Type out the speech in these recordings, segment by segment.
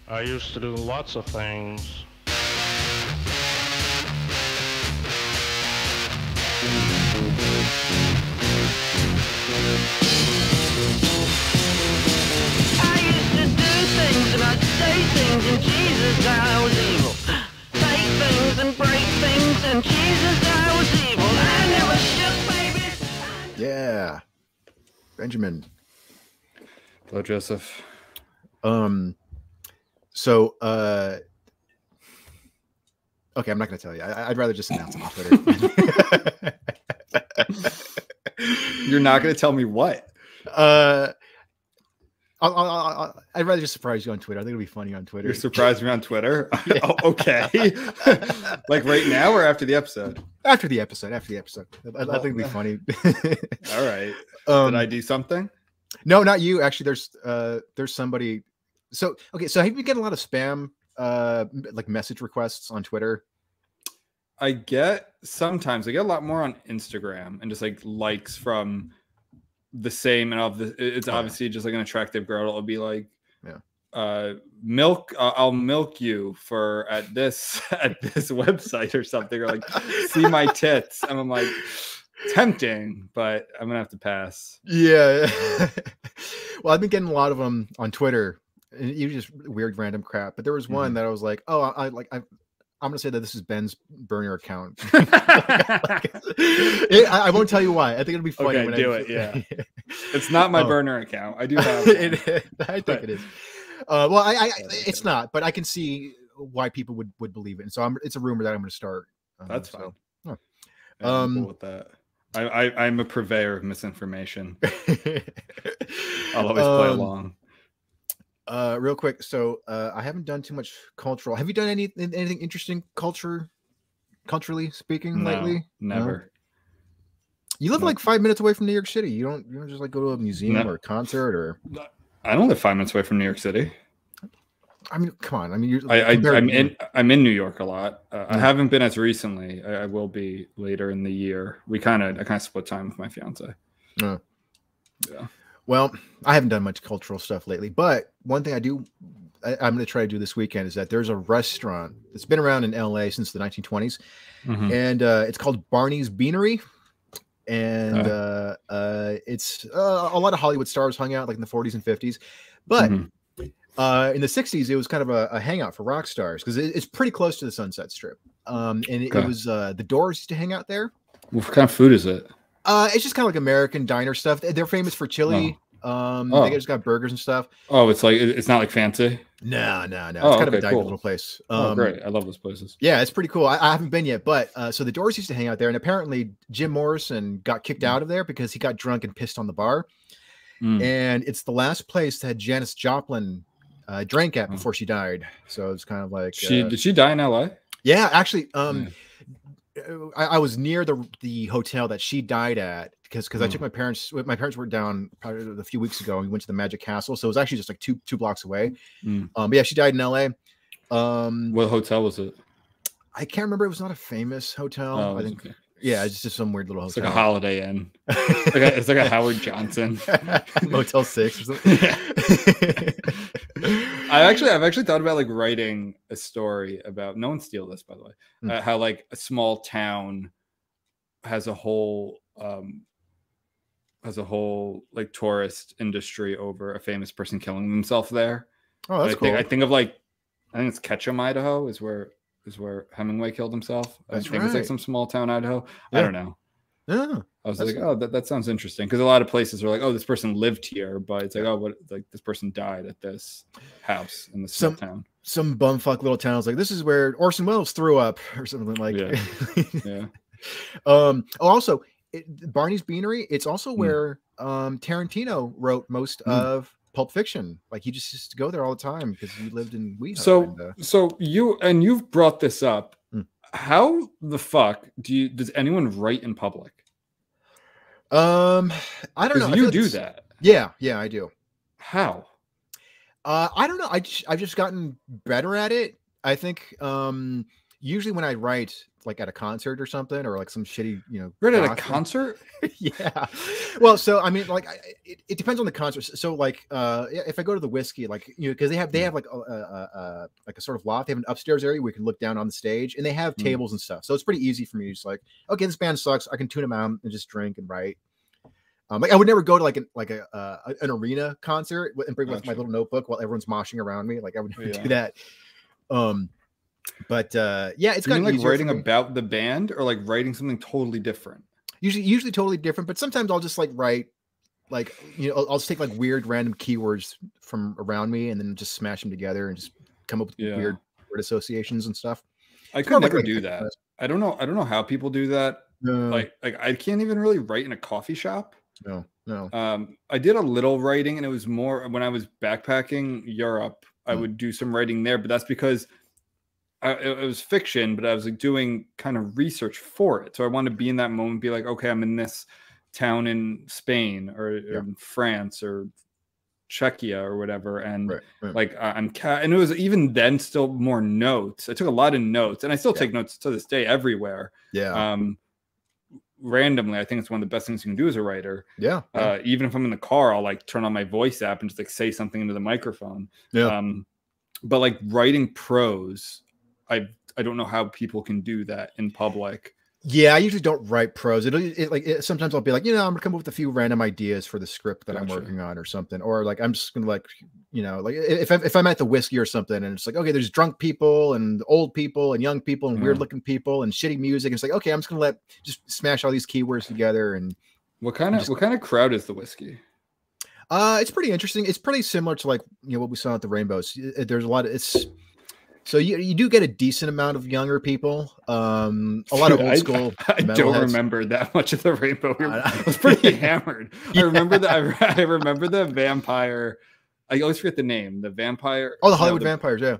I used to do lots of things. I used to do things and I'd say things and Jesus, I was evil. Take things and break things and Jesus, I was evil. I never shook babies. Yeah. Benjamin. Hello, Joseph. So, okay, I'm not going to tell you. I'd rather just announce it on Twitter. You're not going to tell me what? I'd rather just surprise you on Twitter. I think it'll be funny on Twitter. You surprised me on Twitter? Yeah. Oh, okay. Like right now or after the episode? After the episode. I think it'll be funny. All right. Did I do something? No, not you. Actually, there's somebody. So, okay. So have you been getting a lot of spam, like message requests on Twitter? I get a lot more on Instagram and just like likes from the same, and it's obviously just like an attractive girl. It'll be like, I'll milk you for at this website or something, or like see my tits, and I'm like, tempting, but I'm gonna have to pass. Yeah. Well, I've been getting a lot of them on Twitter, and you just weird random crap. But there was one that I was like, oh, I'm gonna say that this is Ben's burner account. I won't tell you why. I think it'll be funny. Okay, when do it. Yeah, it's not my burner account. I do have. I think it is. Well, it's not, but I can see why people would believe it, and so it's a rumor that I'm going to start. That's fine. Oh. I'm cool with that. I'm a purveyor of misinformation. I'll always play along. Real quick, so I haven't done too much cultural. Have you done anything interesting culturally speaking lately? Never. No? You live like 5 minutes away from New York City. You don't just like go to a museum or a concert or. I don't live 5 minutes away from New York City. I mean, come on. I mean, I'm in New York a lot. I haven't been as recently. I will be later in the year. I kind of split time with my fiance. Yeah. Yeah. Well, I haven't done much cultural stuff lately, but one thing I'm going to try to do this weekend is that there's a restaurant that's been around in LA since the 1920s, and it's called Barney's Beanery. And it's a lot of Hollywood stars hung out like in the 40s and 50s, but in the 60s it was kind of a hangout for rock stars because it's pretty close to the Sunset Strip. And it was the Doors used to hang out there. What kind of food is it? It's just kind of like American diner stuff. They're famous for chili. They just got burgers and stuff. Oh, it's not like fancy. No. It's kind of a diner little place. Great. I love those places. Yeah, it's pretty cool. I haven't been yet, but so the Doors used to hang out there, and apparently Jim Morrison got kicked out of there because he got drunk and pissed on the bar. And it's the last place that Janis Joplin drank at before she died. So it's kind of like did she die in LA? Yeah, actually, I was near the hotel that she died at because I took my parents were down probably a few weeks ago, and we went to the Magic Castle, so it was actually just like two blocks away. But yeah, she died in LA. What hotel was it? I can't remember. It was not a famous hotel. I think. Okay. Yeah, it's just some weird little hotel. It's like a Holiday Inn. It's like a Howard Johnson Motel 6 or something. I've actually thought about like writing a story about. No one steal this, by the way. How like a small town has a whole like tourist industry over a famous person killing themselves there. Oh, that's cool. I think it's Ketchum, Idaho, is where Hemingway killed himself. That's I think it's like some small town, Idaho. Yeah. I don't know. Yeah, I was like, oh, that sounds interesting, because a lot of places are like, oh, this person lived here, but it's like, oh, what? Like this person died at this house in this small town. Some bumfuck little towns like this is where Orson Welles threw up or something like. Yeah. Also, Barney's Beanery. It's also where Tarantino wrote most of Pulp Fiction. Like he just used to go there all the time because he lived in WeHo. So you've brought this up. How the fuck does anyone write in public? I don't know. You do that. Yeah, I do. How? I don't know. I've just gotten better at it. I think usually when I write, like at a concert or something, or like some shitty, Right at a concert. Yeah. Well, so I mean, like, it depends on the concert. So like, if I go to the Whiskey, like, because they have like a sort of loft. They have an upstairs area where you can look down on the stage, and they have tables and stuff. So it's pretty easy for me. Just like, okay, this band sucks. I can tune them out and just drink and write. Like I would never go to like an arena concert and bring with my little notebook while everyone's moshing around me. Like I would never do that. But yeah, it's gotten like writing about the band or like writing something totally different. Usually totally different, but sometimes I'll just like write, like, I'll just take like weird random keywords from around me and then just smash them together and just come up with weird word associations and stuff. I could never do that. I don't know how people do that. No. Like I can't even really write in a coffee shop. No. I did a little writing, and it was more when I was backpacking Europe. I would do some writing there, but that's because it was fiction, but I was like doing kind of research for it. So I wanted to be in that moment, be like, okay, I'm in this town in Spain or in France or Czechia or whatever. And like and it was even then still more notes. I took a lot of notes, and I still take notes to this day everywhere. Randomly, I think it's one of the best things you can do as a writer. Even if I'm in the car, I'll like turn on my voice app and just like say something into the microphone. But like writing prose, I don't know how people can do that in public. Yeah, I usually don't write prose. Sometimes I'll be like, I'm gonna come up with a few random ideas for the script that I'm working on or something, or like I'm just gonna like, like if I'm at the Whiskey or something, and it's like, okay, there's drunk people and old people and young people and weird looking people and shitty music. And it's like, okay, I'm just gonna just smash all these keywords together. And what kind of crowd is the Whiskey? It's pretty interesting. It's pretty similar to like what we saw at the Rainbows. There's a lot of So you do get a decent amount of younger people, a lot of old school. I don't remember that much of the Rainbow. I was pretty hammered. I remember I remember the vampire. I always forget the name. The vampire. Oh, the Hollywood vampires. Yeah,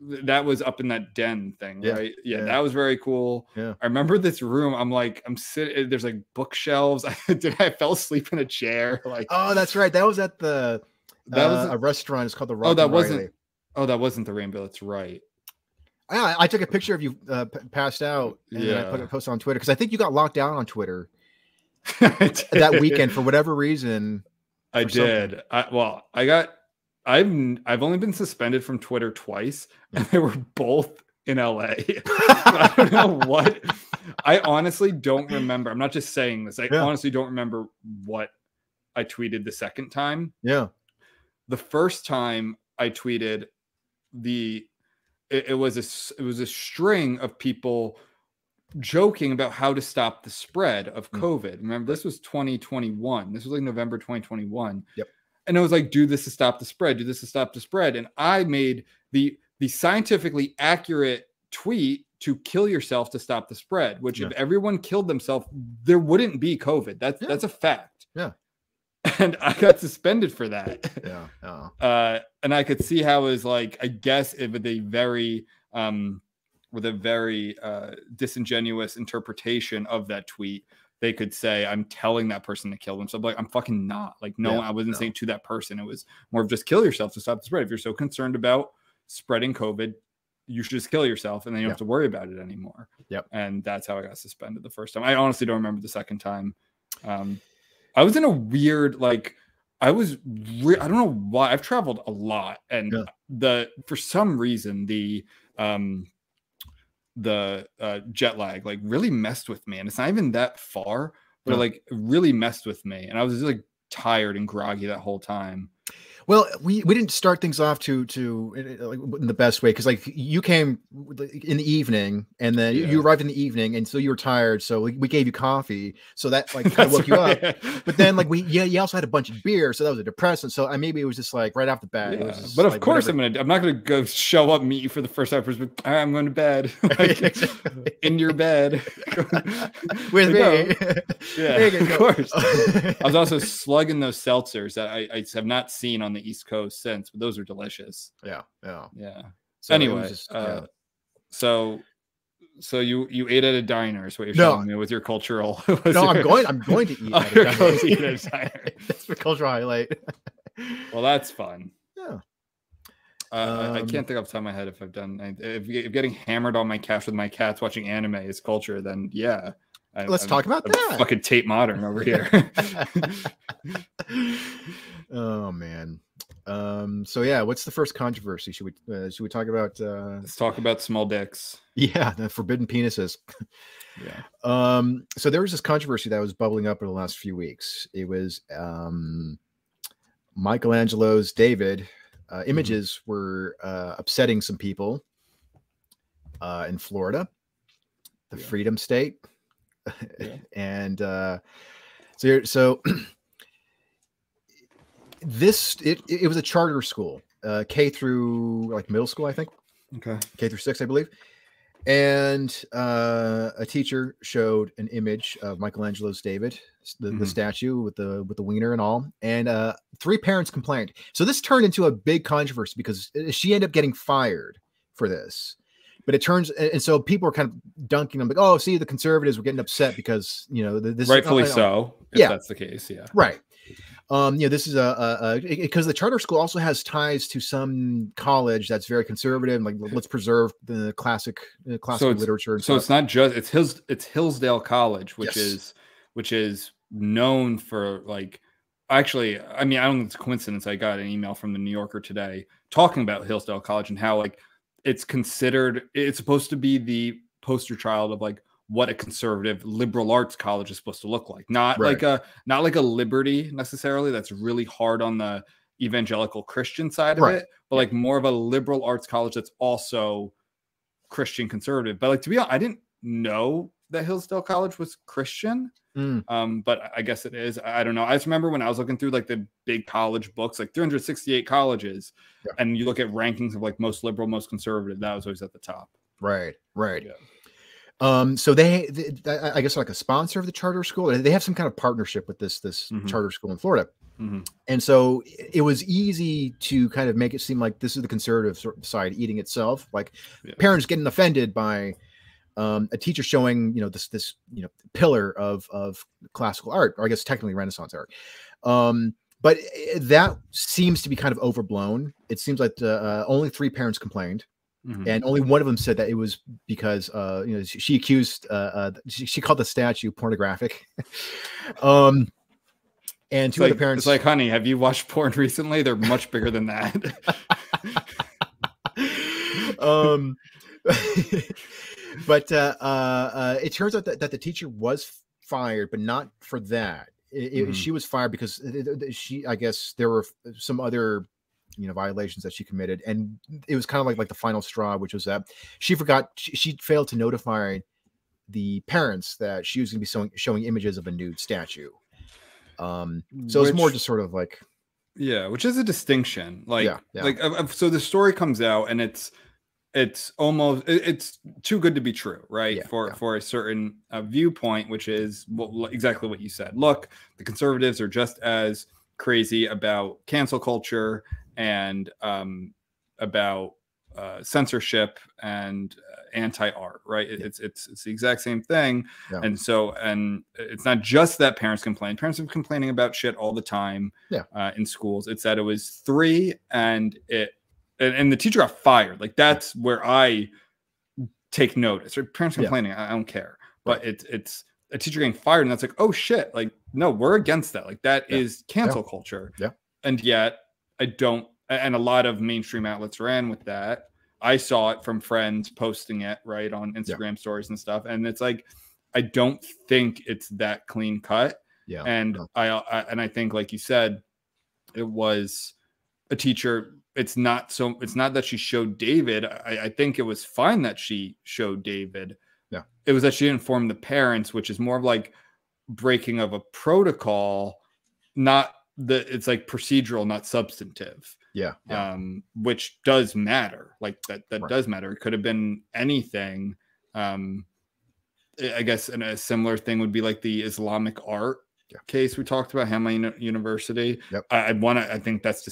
that was up in that den thing, right? Yeah, that was very cool. Yeah, I remember this room. I'm sitting. There's like bookshelves. I fell asleep in a chair. Like, oh, that's right. That was at the a restaurant. It's called the Rock. Oh, that wasn't. Oh, that wasn't the Rainbow. That's right. I took a picture of you passed out, and I put a post on Twitter because I think you got locked down on Twitter that weekend for whatever reason. I did. I've only been suspended from Twitter twice, and they were both in LA. I don't know what. I honestly don't remember. I'm not just saying this. I honestly don't remember what I tweeted the second time. Yeah. The first time I tweeted it was a string of people joking about how to stop the spread of COVID. Remember, this was 2021. This was like November 2021. Yep. And it was like, do this to stop the spread. Do this to stop the spread. And I made the scientifically accurate tweet to kill yourself to stop the spread, which if everyone killed themselves, there wouldn't be COVID. That's a fact. Yeah. And I got suspended for that. Yeah. And I could see how it was like, I guess with a very disingenuous interpretation of that tweet, they could say, I'm telling that person to kill themselves. Like, I'm fucking not. Like, no, I wasn't saying to that person. It was more of just kill yourself to stop the spread. If you're so concerned about spreading COVID, you should just kill yourself, and then you don't have to worry about it anymore. Yep. And that's how I got suspended the first time. I honestly don't remember the second time. I was in a weird, like, I don't know why. I've traveled a lot, and for some reason the jet lag like really messed with me, and it's not even that far, but it like really messed with me, and I was just like tired and groggy that whole time. Well, we didn't start things off to in the best way, because like you came in the evening, and then you arrived in the evening, and so you were tired, so we gave you coffee, so that like kind of woke you up. But then like you also had a bunch of beer, so that was a depressant. So maybe it was just like right off the bat. It was just, but of like, course I'm not gonna go show up, meet you for the first time. But I'm going to bed. Like, in your bed with me. Yeah, of course. I was also slugging those seltzers that I have not seen on the East Coast since, but those are delicious. Yeah. So anyway, just, so you ate at a diner is what you're telling me with your cultural. I'm going to eat at a diner. That's the cultural highlight. Well, that's fun. Yeah. I can't think off the top of my head if I've done. If getting hammered on my couch with my cats watching anime is culture, then yeah. Let's talk about that. Fucking Tate Modern over here. Oh man. So yeah, what's the first controversy? Should we talk about? Let's talk about small dicks. Yeah, the forbidden penises. Yeah. So there was this controversy that was bubbling up in the last few weeks. It was Michelangelo's David. Images were upsetting some people in Florida, the Freedom State, and so this it was a charter school, K through like middle school, I think. Okay, K through 6, I believe. And a teacher showed an image of Michelangelo's David, the statue with the wiener and all, and 3 parents complained. So this turned into a big controversy because she ended up getting fired for this. But it turns, and so people were kind of dunking them like, "Oh, see, the conservatives were getting upset because this rightfully so, if that's the case, yeah, right." This is because the charter school also has ties to some college that's very conservative. Like, let's preserve the classical literature. And so stuff. It's not just it's Hillsdale College, which is known for like. Actually, I mean, I don't think it's a coincidence. I got an email from the New Yorker today talking about Hillsdale College and how like it's supposed to be the poster child of like what a conservative liberal arts college is supposed to look like. Not like a Liberty necessarily. That's really hard on the evangelical Christian side of it, but like more of a liberal arts college that's also Christian conservative. But like, to be honest, I didn't know that Hillsdale College was Christian. But I guess it is. I don't know. I just remember when I was looking through like the big college books, like 368 colleges, and you look at rankings of like most liberal, most conservative, that was always at the top. Right. Yeah. So they I guess like a sponsor of the charter school. They have some kind of partnership with this charter school in Florida. And so it was easy to kind of make it seem like this is the conservative side eating itself. Like parents getting offended by a teacher showing, this pillar of classical art, or I guess technically Renaissance art. But that seems to be kind of overblown. It seems like only 3 parents complained. And only one of them said that it was because she accused she called the statue pornographic. And 2 of the parents, it's like, honey, have you watched porn recently? They're much bigger than that. But it turns out that the teacher was fired, but not for that. She was fired because I guess there were some other violations that she committed, and it was kind of like the final straw, which was that she failed to notify the parents that she was going to be showing images of a nude statue. So it's more just sort of like, which is a distinction. So the story comes out and it's almost too good to be true, right? For a certain viewpoint, which is exactly what you said. Look, the conservatives are just as crazy about cancel culture and about censorship and anti-art, right? It's the exact same thing. And it's not just that parents complain. Parents are complaining about shit all the time in schools. It's that it was 3 and the teacher got fired. Like, that's where I take notice. Or parents complaining, I don't care. But it's a teacher getting fired, and that's like, oh shit, like, no, we're against that. Like, that is cancel culture. And yet I don't, and a lot of mainstream outlets ran with that. I saw it from friends posting it right on Instagram stories and stuff. And it's like, I don't think it's that clean cut. And I think, like you said, it was a teacher. It's not that she showed David. I think it was fine that she showed David. It was that she informed the parents, which is more of like breaking of a protocol, it's like procedural, not substantive. Which does matter. Like that does matter. It could have been anything. I guess a similar thing would be like the Islamic art case we talked about, Hamline University. I think that's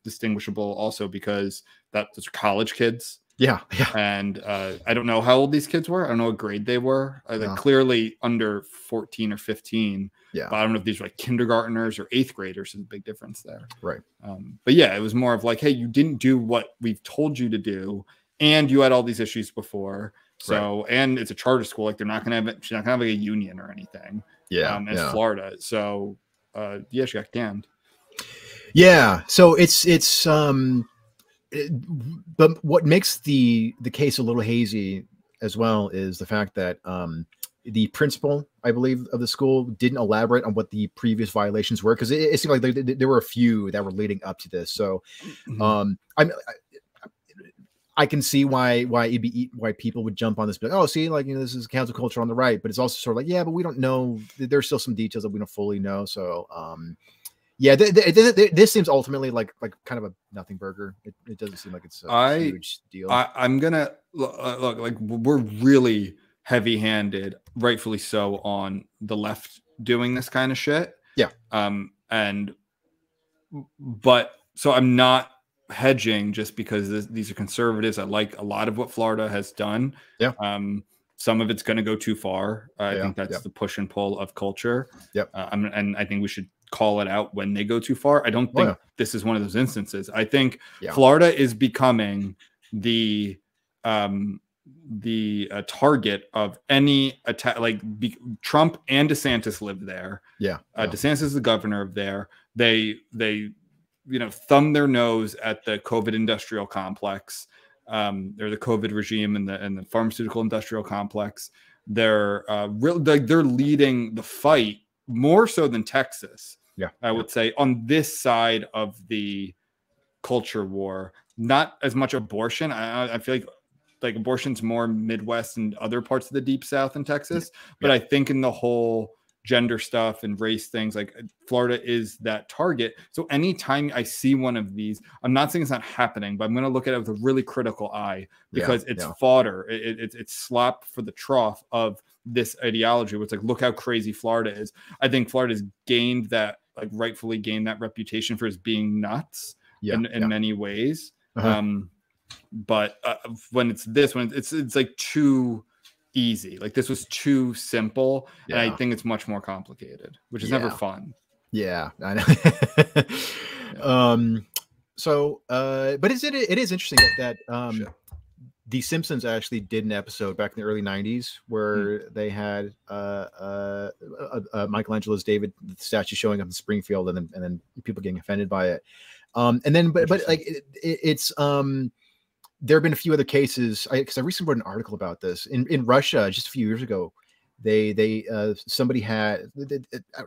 distinguishable also because those are college kids. Yeah. And I don't know how old these kids were. I don't know what grade they were. Like clearly under 14 or 15. Yeah. But I don't know if these were like kindergartners or 8th graders. There's a big difference there. Right. But yeah, it was more of like, hey, you didn't do what we've told you to do, and you had all these issues before. So, and it's a charter school. Like she's not gonna have like a union or anything. Yeah. It's Florida. So yeah, she got canned. Yeah. So but what makes the case a little hazy as well is the fact that the principal, I believe, of the school didn't elaborate on what the previous violations were, because it seemed like there were a few that were leading up to this. So I can see why people would jump on this, like, oh, see, like, this is cancel culture on the right, but it's also sort of like, yeah, but we don't know. There's still some details that we don't fully know. So yeah, this seems ultimately like kind of a nothing burger. It doesn't seem like it's a huge deal. I'm gonna look like we're really heavy-handed, rightfully so, on the left doing this kind of shit. Yeah. But so I'm not hedging just because these are conservatives. I like a lot of what Florida has done. Yeah. Some of it's going to go too far. I think that's the push and pull of culture. Yep. And I think we should call it out when they go too far. I don't think this is one of those instances. I think Florida is becoming the target of any attack. Like Trump and DeSantis live there. DeSantis is the governor of there. They thumb their nose at the COVID industrial complex. They're the COVID regime and the pharmaceutical industrial complex. They're they're leading the fight more so than Texas. I would say on this side of the culture war, not as much abortion. I feel like abortion's more Midwest and other parts of the Deep South in Texas. But I think in the whole gender stuff and race things, like Florida is that target. So anytime I see one of these, I'm not saying it's not happening, but I'm going to look at it with a really critical eye, because it's fodder. It's slop for the trough of this ideology, where it's like, look how crazy Florida is. I think Florida has gained that, like rightfully gained that reputation for as being nuts in many ways. But when it's this, when it's like too easy, like this was too simple, and I think it's much more complicated, which is never fun. I know. So but it is interesting that The Simpsons actually did an episode back in the early 90s where they had Michelangelo's David statue showing up in Springfield, and then people getting offended by it. And then but like it's there have been a few other cases, because I recently wrote an article about this in Russia just a few years ago. They somebody had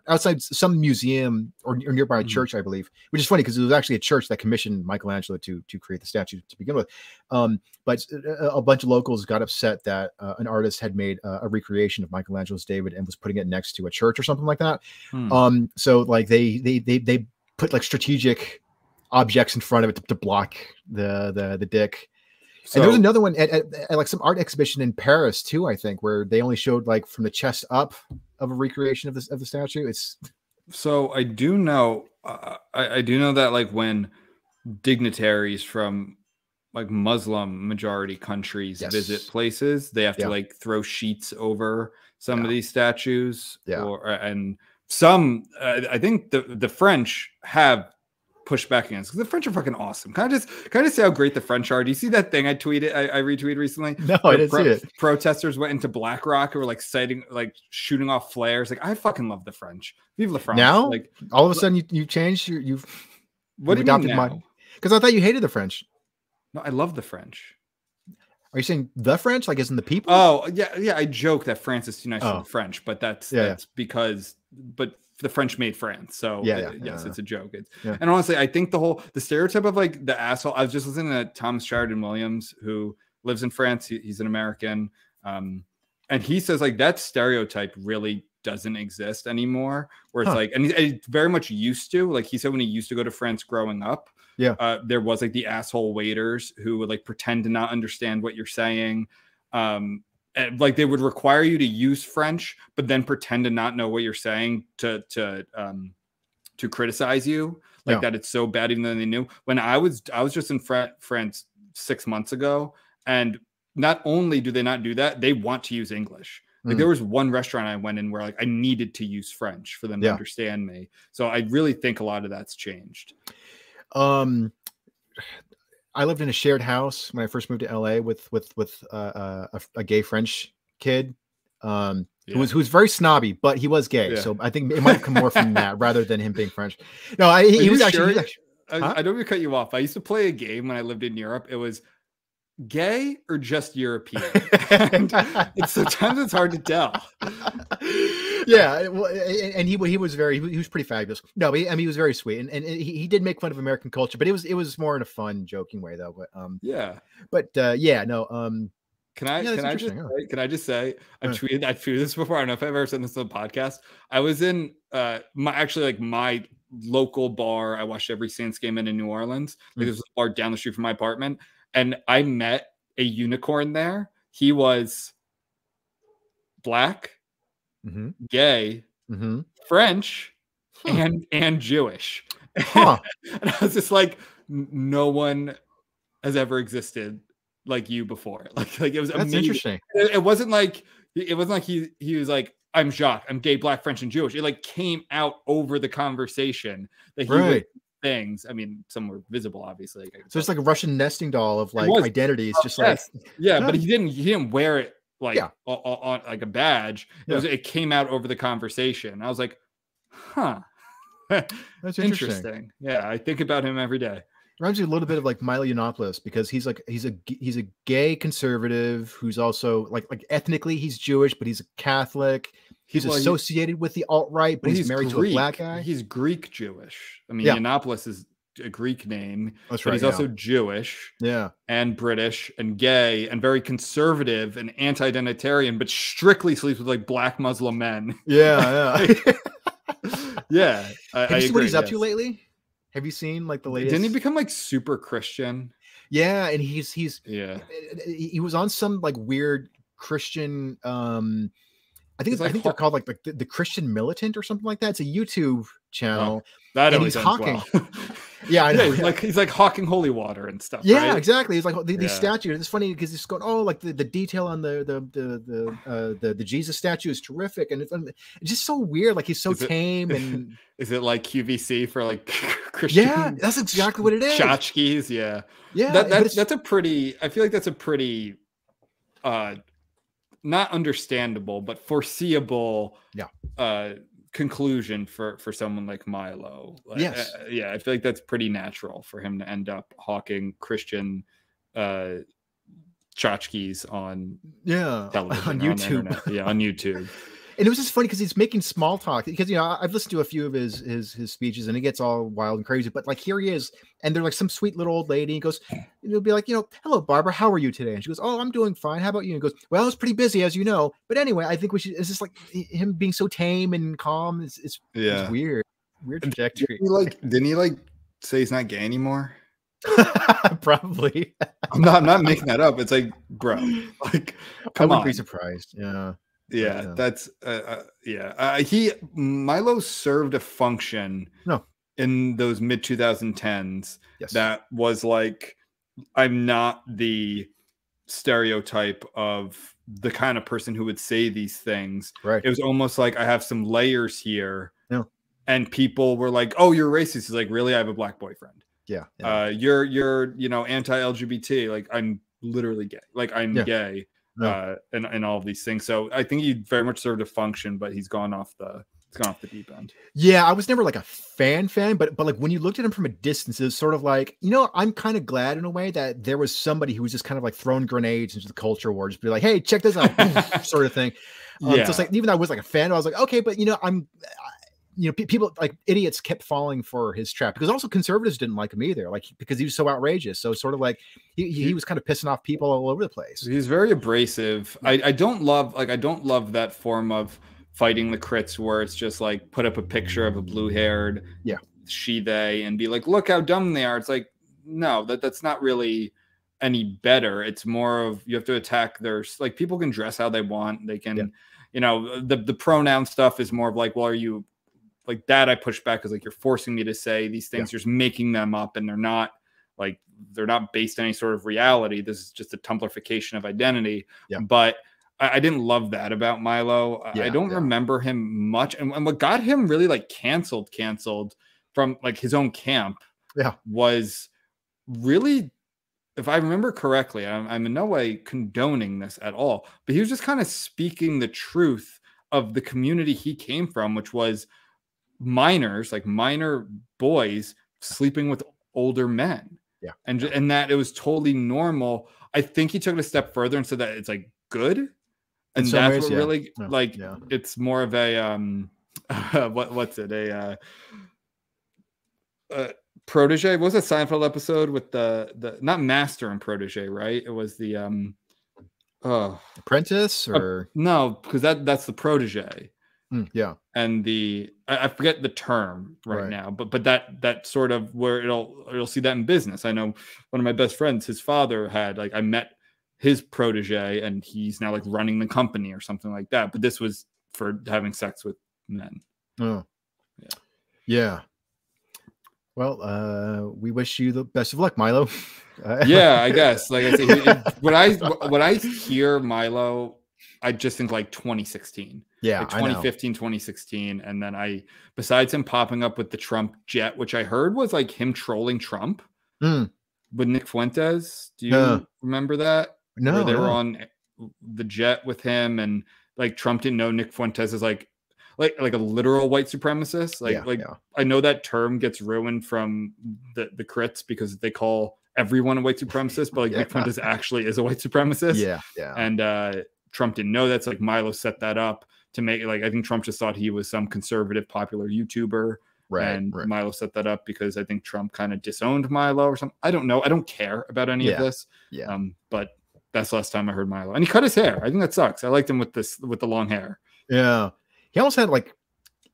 outside some museum or nearby a church, I believe, which is funny because it was actually a church that commissioned Michelangelo to create the statue to begin with. But a bunch of locals got upset that an artist had made a recreation of Michelangelo's David and was putting it next to a church or something like that. So like they put like strategic objects in front of it to block the dick. So, and there was another one at like some art exhibition in Paris too, I think, where they only showed like from the chest up of a recreation of the statue. It's so I do know I do know that like when dignitaries from like Muslim majority countries visit places, they have to like throw sheets over some of these statues. And some I think the French have push back against, because the French are fucking awesome. Can I just say how great the French are? Do you see that thing I tweeted? I retweeted recently. No, I didn't see it. Protesters went into Black Rock and were like shooting off flares. Like, I fucking love the French. Vive la France. Now, like all of a sudden you changed. What do you mean now? Because I thought you hated the French. No, I love the French. Are you saying the French, like as in the people? Oh yeah. I joke that France is too nice for the French, but that's because the French made France. So it's a joke. And honestly, I think the stereotype of like the asshole. I was just listening to Thomas Sheridan Williams, who lives in France. He's an American. And he says like that stereotype really doesn't exist anymore, where it's like, and he very much used to, like he said, when he used to go to France growing up, there was like the asshole waiters who would like pretend to not understand what you're saying. And like they would require you to use French, but then pretend to not know what you're saying to criticize you, like that it's so bad, even though they knew. When I was just in France 6 months ago, And not only do they not do that, they want to use English. Like there was one restaurant I went in where like I needed to use French for them to understand me. So I really think a lot of that's changed. I lived in a shared house when I first moved to LA with a gay French kid. Who's very snobby, but he was gay. So I think it might have come more from that rather than him being French. No, he was actually. I don't mean to cut you off. I used to play a game when I lived in Europe. It was gay or just European. And sometimes it's hard to tell. Yeah, well, and he was pretty fabulous. No, I mean he was very sweet, and he did make fun of American culture, but it was more in a fun, joking way though. But Can I just say I've tweeted this before. I don't know if I've ever said this on the podcast. I was in my local bar I watched every Saints game in New Orleans. Like there's a bar down the street from my apartment, and I met a unicorn there. He was black, gay, French, and Jewish. And I was just like, no one has ever existed like you before. Like it was amazing. Interesting. It wasn't like he was like, I'm Jacques, I'm gay, black, French, and Jewish. It like came out over the conversation that he was things. I mean, some were visible, obviously. So it's like a Russian nesting doll of like identities, just like but he didn't wear it like on like a badge. It came out over the conversation. I was like, huh. That's interesting. Yeah, I think about him every day. Reminds me a little bit of like Milo Yiannopoulos, because he's a gay conservative who's also like ethnically he's Jewish, but he's a Catholic. He's associated with the alt-right, but he's married to a black guy. He's Greek Jewish. I mean, Yiannopoulos is a Greek name. That's right. But he's also Jewish, and British, and gay, and very conservative and anti-identitarian, but strictly sleeps with like black Muslim men. Yeah. Yeah. Have you seen what he's up to lately? Have you seen like the latest? Didn't he become like super Christian? Yeah, and he was on some like weird Christian. I think they're called like the Christian Militant or something like that. It's a YouTube channel. And he's hawking. Yeah, I know. He's like hawking holy water and stuff. Yeah, right? Exactly. It's like these statues. It's funny because it's going, like the detail on the Jesus statue is terrific, and it's just so weird. Like he's so tame. And is it like QVC for like Christian? Yeah, that's exactly what it is. Tchotchkes, yeah. That's a pretty. I feel like that's a pretty. Not understandable, but foreseeable conclusion for someone like Milo. Yes. I feel like that's pretty natural for him to end up hawking Christian tchotchkes on television, on YouTube. On YouTube. And it was just funny because he's making small talk, because I've listened to a few of his speeches and he gets all wild and crazy, but like here he is, and they're like some sweet little old lady. He goes, he'll be like, hello Barbara, how are you today? And she goes, oh, I'm doing fine. How about you? And he goes, well, I was pretty busy, as you know, but anyway, I think we should. It's just like him being so tame and calm. It's weird trajectory. Didn't he say he's not gay anymore? Probably. I'm not making that up. It's like, bro, like, come on. I wouldn't be surprised. That's Milo served a function in those mid 2010s that was like, I'm not the stereotype of the kind of person who would say these things. Right. It was almost like I have some layers here, and people were like, oh, you're racist. He's like, really? I have a black boyfriend. You're anti-LGBT. Like, I'm literally gay. Like, I'm gay. And all of these things. So I think he very much served a function, but he's gone off the deep end. Yeah, I was never like a fan, but like when you looked at him from a distance, it was sort of like, I'm kind of glad in a way that there was somebody who was just kind of like throwing grenades into the culture war, just be like, hey, check this out, sort of thing. So it's like, even though I was like a fan, I was like, okay, but people like idiots kept falling for his trap, because also conservatives didn't like him either, like because he was so outrageous. So sort of like he was kind of pissing off people all over the place. He's very abrasive. I don't love that form of fighting the crits where it's just like put up a picture of a blue-haired she they and be like, look how dumb they are. It's like, no, that's not really any better. It's more of, you have to attack their, like, people can dress how they want. They can the pronoun stuff is more of like, well, are you like that? I push back because like you're forcing me to say these things, you're just making them up, and they're not like they're not based on any sort of reality. This is just a Tumblrification of identity. Yeah. But I didn't love that about Milo. I don't remember him much. And what got him really like canceled from like his own camp was really, if I remember correctly, I'm in no way condoning this at all, but he was just kind of speaking the truth of the community he came from, which was minors, like minor boys sleeping with older men. Yeah. And that it was totally normal. I think he took it a step further and said that it's like good. And that's ways, what really like it's more of a what's it? A protege. What was that Seinfeld episode with the not master and protege, right? It was the apprentice or no, because that's the protege. Yeah. And I forget the term right now, but that sort of where you'll see that in business. I know one of my best friends, his father had like I met his protege and he's now like running the company or something like that. But this was for having sex with men. Oh. Yeah. Well, we wish you the best of luck, Milo. Yeah, I guess. Like I say, when I hear Milo, I just think like 2016. Yeah, like 2015, 2016. And then besides him popping up with the Trump jet, which I heard was like him trolling Trump with Nick Fuentes. Do you remember that? No. Where they were on the jet with him and like Trump didn't know Nick Fuentes is like a literal white supremacist. I know that term gets ruined from the crits because they call everyone a white supremacist, but like Nick Fuentes actually is a white supremacist. Yeah. And Trump didn't know that. So like Milo set that up to make it like, I think Trump just thought he was some conservative popular YouTuber. And Milo set that up because I think Trump kind of disowned Milo or something. I don't know. I don't care about any of this. Yeah. But that's the last time I heard Milo. And he cut his hair. I think that sucks. I liked him with the long hair. Yeah. He almost had like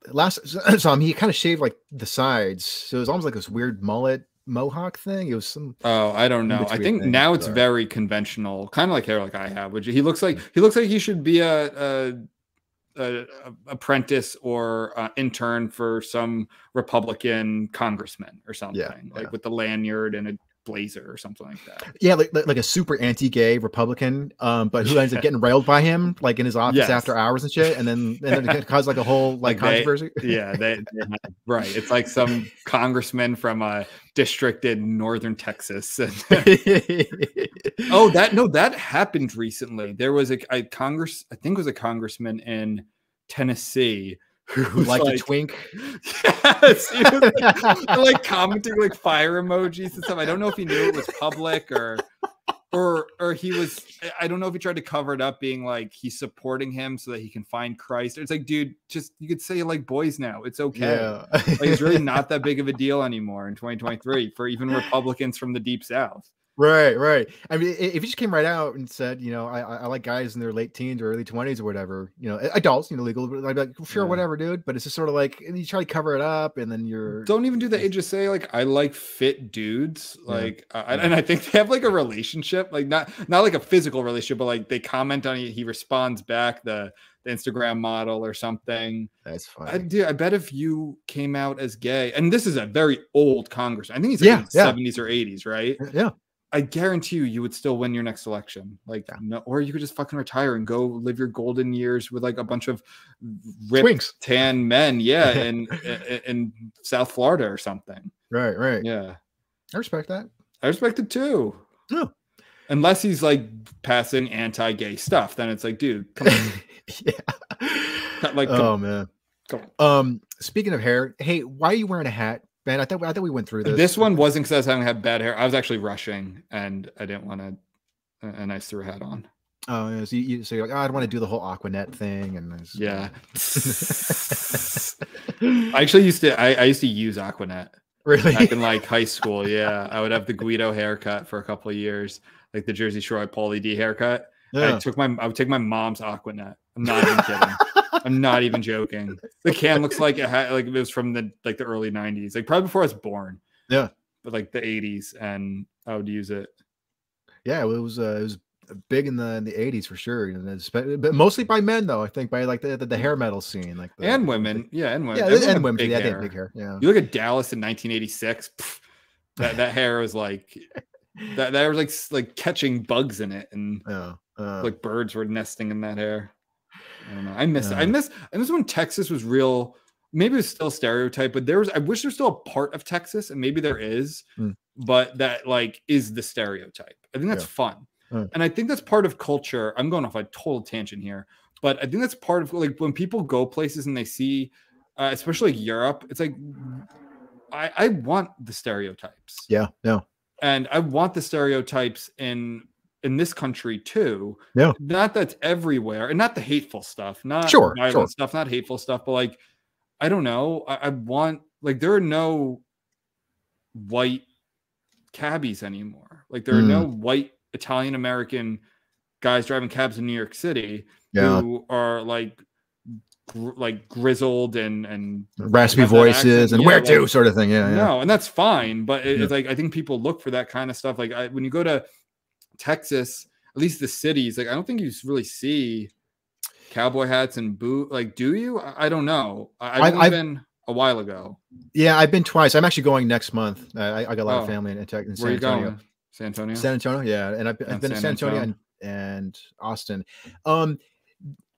he kind of shaved like the sides. So it was almost like this weird mullet mohawk thing. It was some I don't know. I think now it's very conventional, kind of like hair like I have, which he looks like he should be a apprentice or intern for some Republican congressman or something, with the lanyard and a blazer or something like that. Yeah, like a super anti-gay Republican, but who ends up getting railed by him like in his office after hours and shit, and then it caused like a whole like controversy. Right. It's like some congressman from a district in northern Texas. That happened recently. There was a congressman in Tennessee who liked a twink. Yes, he was like commenting like fire emojis and stuff. I don't know if he knew it was public or he was. I don't know if he tried to cover it up, being like he's supporting him so that he can find Christ. It's like, dude, just you could say you like boys now. It's okay. Yeah. Like it's really not that big of a deal anymore in 2023 for even Republicans from the Deep South. Right. I mean, if he just came right out and said, I like guys in their late teens or early 20s or whatever, adults, legal, I'd be like, sure, whatever, dude. But it's just sort of like, and you try to cover it up, and then don't even do the age. Just say like, I like fit dudes, like, and I think they have like a relationship, like not like a physical relationship, but like they comment on it, he responds back, the Instagram model or something. That's funny. I bet if you came out as gay, and this is a very old congressman, I think he's like in the 70s or 80s, right? Yeah. I guarantee you would still win your next election. Like, no, or you could just fucking retire and go live your golden years with like a bunch of ripped, twinks, tan men. Yeah. in South Florida or something. Right. Yeah. I respect that. I respect it too. Yeah. Unless he's like passing anti-gay stuff, then it's like, dude, come on. Yeah. Like, oh man. Speaking of hair, hey, why are you wearing a hat? Man, I thought we went through this. This one wasn't because I was having had bad hair. I was actually rushing, and I didn't want to. And I threw a hat on. Oh, yeah, so you're like, I don't want to do the whole Aquanet thing, and yeah. I actually used to use Aquanet. Really? Back in like high school, yeah. I would have the Guido haircut for a couple of years, like the Jersey Shore Pauly D haircut. Yeah. I would take my mom's Aquanet. I'm not even kidding. I'm not even joking. The can looks like it was from the early 90s, like probably before I was born. Yeah, but like the 80s, and I would use it. Yeah, it was big in the 80s for sure, but mostly by men though. I think by like the hair metal scene, like and women, and women, and women, they had big hair. Yeah, you look at Dallas in 1986. That hair was like that. There was like catching bugs in it, and like birds were nesting in that hair. I don't know. I miss when Texas was real. Maybe it's still stereotype, but I wish there's still a part of Texas, and maybe there is, but that like is the stereotype. I think that's fun. And I think that's part of culture. I'm going off a total tangent here, but I think that's part of like when people go places and they see, especially like Europe, it's like, I want the stereotypes. Yeah. No. And I want the stereotypes in this country too. Yeah. Not that's everywhere, and not the hateful stuff, not violent stuff, not hateful stuff, but like, I don't know. I want, like, there are no white cabbies anymore. Like, there are no white Italian American guys driving cabs in New York City who are like grizzled and raspy voices and where to sort of thing. No, and that's fine. But it's like, I think people look for that kind of stuff. Like when you go to Texas, at least the cities, like I don't think you really see cowboy hats and boot. Like, do you? I don't know. I've been a while ago. Yeah, I've been twice. I'm actually going next month. I got a lot of family in San Where Antonio. You going? San Antonio? San Antonio, yeah. And I've been to San Antonio and Austin.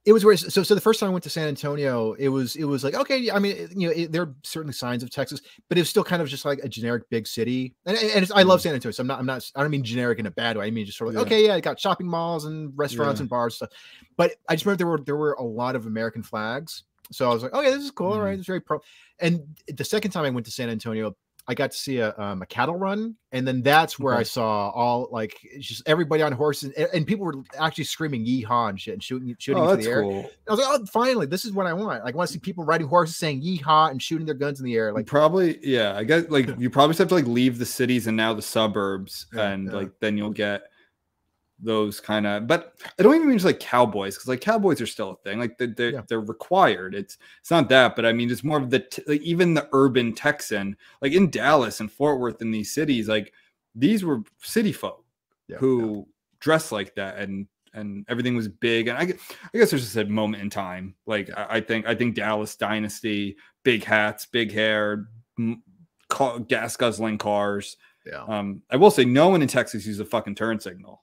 It was where so the first time I went to San Antonio, it was like, okay, I mean, you know, there are certainly signs of Texas, but it was still kind of just like a generic big city. And I love San Antonio, so I don't mean generic in a bad way. I mean just sort of like, okay, yeah, I got shopping malls and restaurants and bars and stuff. But I just remember there were a lot of American flags. So I was like, okay, this is cool. All right, it's very pro. And the second time I went to San Antonio, I got to see a cattle run, and then that's where I saw all like just everybody on horses, and people were actually screaming "yeehaw" and shit, and shooting into the air. Cool. I was like, oh, finally, this is what I want. Like, I want to see people riding horses saying "yeehaw" and shooting their guns in the air. Like, probably, yeah. I guess like you probably have to like leave the cities and now the suburbs, and like then you'll get those kind of. But I don't even mean just like cowboys, because like cowboys are still a thing. Like they're required. It's not that, but I mean it's more of the like even the urban Texan, like in Dallas and Fort Worth in these cities, like these were city folk who dressed like that, and everything was big. And I guess there's just a moment in time. Like I think Dallas dynasty, big hats, big hair, gas guzzling cars. Yeah. I will say no one in Texas uses a fucking turn signal.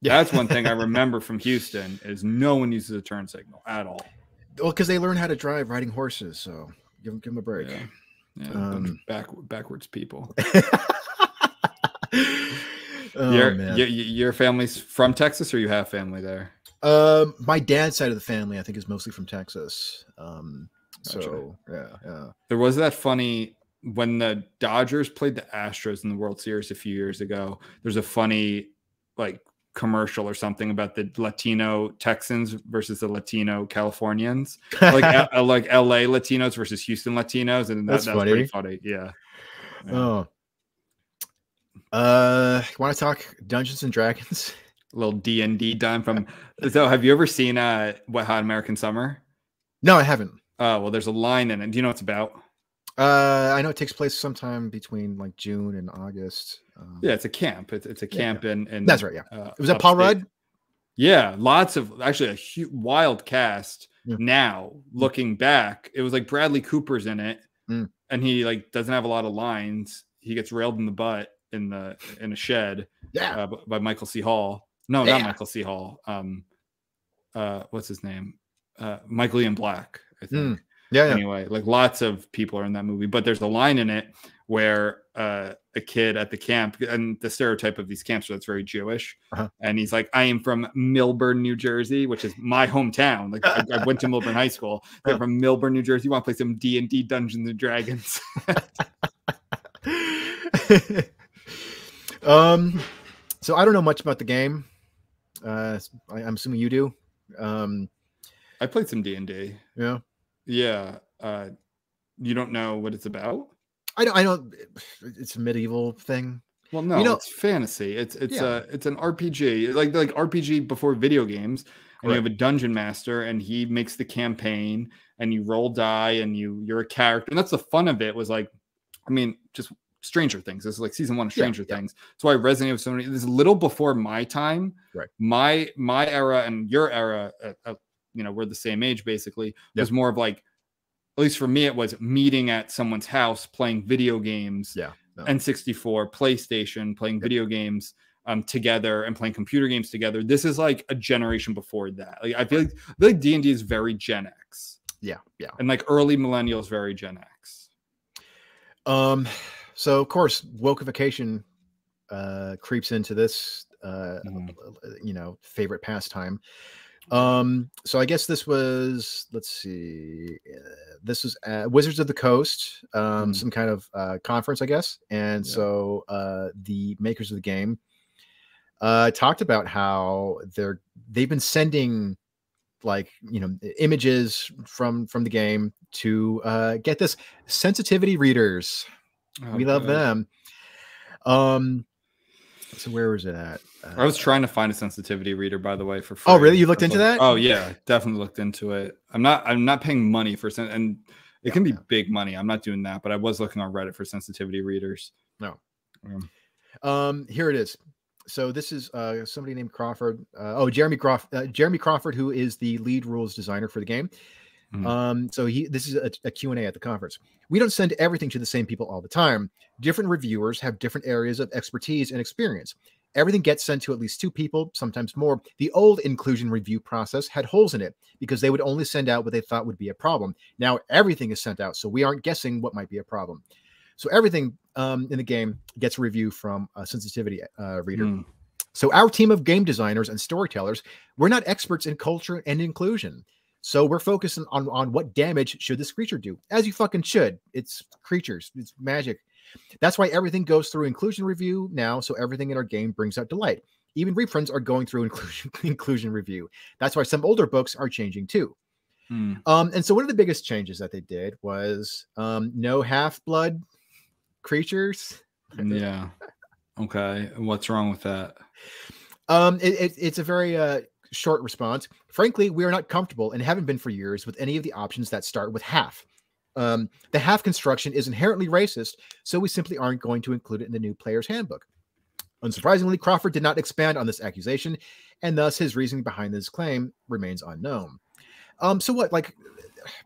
Yeah, that's one thing I remember from Houston is no one uses a turn signal at all. Well, because they learn how to drive riding horses, so give them a break. Backwards people. Man. Your family's from Texas, or you have family there? My dad's side of the family, I think, is mostly from Texas. Gotcha. So yeah. There was that funny when the Dodgers played the Astros in the World Series a few years ago. There's a funny like commercial or something about the Latino Texans versus the Latino Californians, like like LA Latinos versus Houston Latinos, and that's pretty funny. Yeah. Oh, want to talk Dungeons and Dragons? A little D&D done from. So, have you ever seen Wet Hot American Summer? No, I haven't. Well, there's a line in it. Do you know what it's about? I know it takes place sometime between like June and August. Yeah, it's a camp. It's a camp in that's right. Yeah, was that Paul Rudd? Yeah, lots of actually a wild cast. Yeah. Now looking back, it was like Bradley Cooper's in it, and he like doesn't have a lot of lines. He gets railed in the butt in a shed. Yeah, by Michael C. Hall. No, not Michael C. Hall. What's his name? Michael Ian Black, I think. Yeah. Anyway, like lots of people are in that movie, but there's a line in it where a kid at the camp, and the stereotype of these camps, so that's very Jewish. And he's like, I am from Millburn, New Jersey, which is my hometown. Like I went to Millburn High School. They're from Millburn, New Jersey. You want to play some D&D Dungeons and Dragons? So I don't know much about the game. I'm assuming you do. I played some D&D. Yeah. Yeah. You don't know what it's about? I know it's a medieval thing. Well, no, it's fantasy. It's an RPG, like RPG before video games. And you have a dungeon master, and he makes the campaign, and you roll die, and you're a character. And that's the fun of it. Was like, I mean, just Stranger Things. This is like season 1 of Stranger Things. That's why I resonate with so many. This is a little before my time. Right. My era and your era, we're the same age basically. It was more of like, at least for me, it was meeting at someone's house, playing video games. N64, PlayStation, playing video games together and playing computer games together. This is like a generation before that. Like I feel like D&D is very Gen X. Yeah. And like early millennials, very Gen X. So of course, wokeification creeps into this, favorite pastime. So I guess this was, let's see, this was Wizards of the Coast, some kind of conference, I guess. And so the makers of the game talked about how they've been sending images from the game to get this sensitivity readers. We love them. So where was it at? I was trying to find a sensitivity reader, by the way, for free. Oh, really? You looked into that? Oh yeah, definitely looked into it. I'm not paying money for and it can be big money. I'm not doing that, but I was looking on Reddit for sensitivity readers. No. Here it is. So this is somebody named Crawford. Jeremy Crawford, who is the lead rules designer for the game. So this is a Q&A at the conference. We don't send everything to the same people all the time. Different reviewers have different areas of expertise and experience. Everything gets sent to at least 2 people, sometimes more. The old inclusion review process had holes in it because they would only send out what they thought would be a problem. Now everything is sent out, so we aren't guessing what might be a problem. So everything in the game gets a review from a sensitivity reader. So our team of game designers and storytellers, we're not experts in culture and inclusion. So we're focusing on what damage should this creature do, as you fucking should. It's creatures, it's magic. That's why everything goes through inclusion review now. So everything in our game brings out delight. Even reprints are going through inclusion review. That's why some older books are changing too. And so one of the biggest changes that they did was no half-blood creatures. Yeah. Okay. What's wrong with that? It's a very short response. Frankly, we are not comfortable and haven't been for years with any of the options that start with half. The half construction is inherently racist, so we simply aren't going to include it in the new player's handbook. Unsurprisingly, Crawford did not expand on this accusation, and thus his reasoning behind this claim remains unknown. So what, like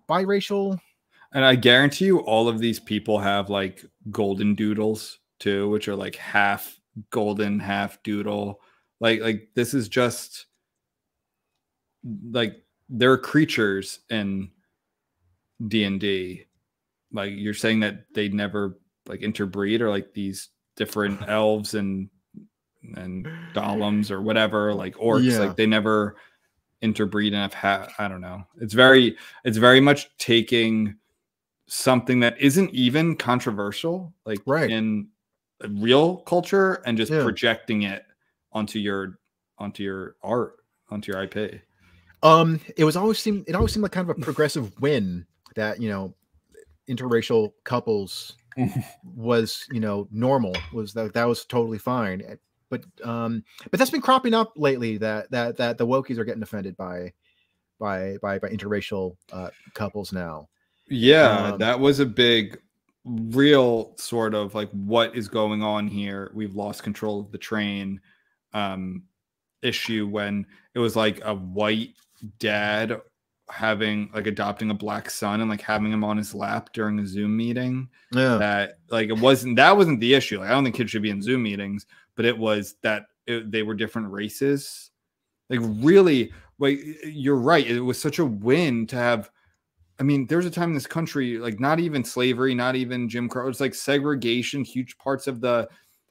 biracial? And I guarantee you all of these people have like golden doodles too, which are like half golden, half doodle. Like this is just like there are creatures in D&D. Like you're saying that they never like interbreed, or like these different elves and golems or whatever, like orcs, like they never interbreed and have I don't know. It's very much taking something that isn't even controversial, like in real culture, and just projecting it onto your art, onto your IP. It always seemed like kind of a progressive win that, interracial couples was, normal, was that was totally fine. But that's been cropping up lately that the wokies are getting offended by interracial couples now. Yeah, that was a big, real sort of like, what is going on here? We've lost control of the train issue, when it was like a white dad adopting a black son and like having him on his lap during a Zoom meeting. That like that wasn't the issue. Like I don't think kids should be in Zoom meetings, but it was that they were different races. Like really, like you're right. It was such a win to have. I mean, there was a time in this country, like not even slavery, not even Jim Crow. It's like segregation, huge parts of the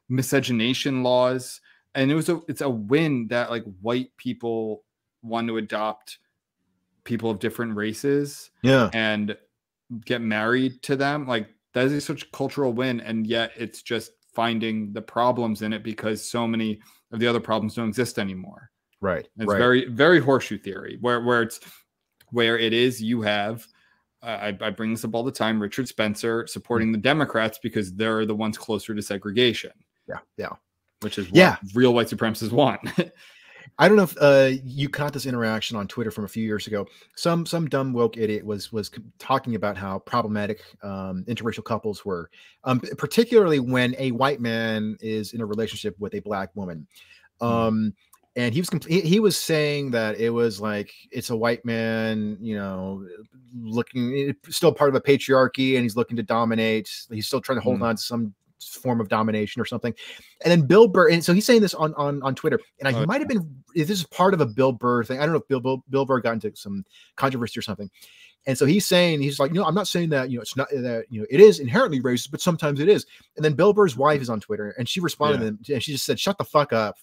miscegenation laws. And it's a win that like white people want to adopt people of different races and get married to them. Like that is such a cultural win. And yet it's just finding the problems in it because so many of the other problems don't exist anymore. Right. It's very, very horseshoe theory where it is, you have, I bring this up all the time, Richard Spencer supporting the Democrats because they're the ones closer to segregation. Yeah. Which is what real white supremacists want. I don't know if you caught this interaction on Twitter from a few years ago. Some dumb woke idiot was talking about how problematic interracial couples were, particularly when a white man is in a relationship with a black woman. And he was saying that it was like, it's a white man, looking still part of a patriarchy, and he's looking to dominate. He's still trying to hold on to some form of domination or something. And then Bill Burr, and so he's saying this on Twitter, and he might have been, this is part of a Bill Burr thing. I don't know if Bill Burr got into some controversy or something. And so he's like, I'm not saying that, it's not that, it is inherently racist, but sometimes it is. And then Bill Burr's wife is on Twitter, and she responded to him, and she just said, shut the fuck up.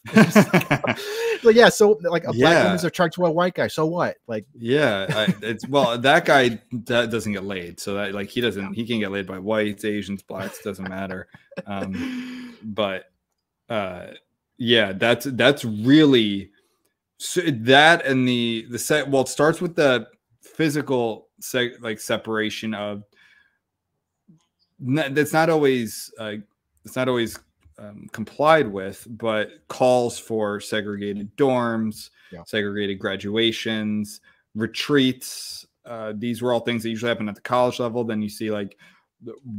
Like, yeah. So like a black woman is attracted to a white guy. So what? Like, that guy doesn't get laid. So that like, he can't get laid by whites, Asians, blacks, doesn't matter. That's really that. And the set, well, it starts with the physical separation of that's not always complied with, but calls for segregated dorms, segregated graduations, retreats. These were all things that usually happen at the college level. Then you see like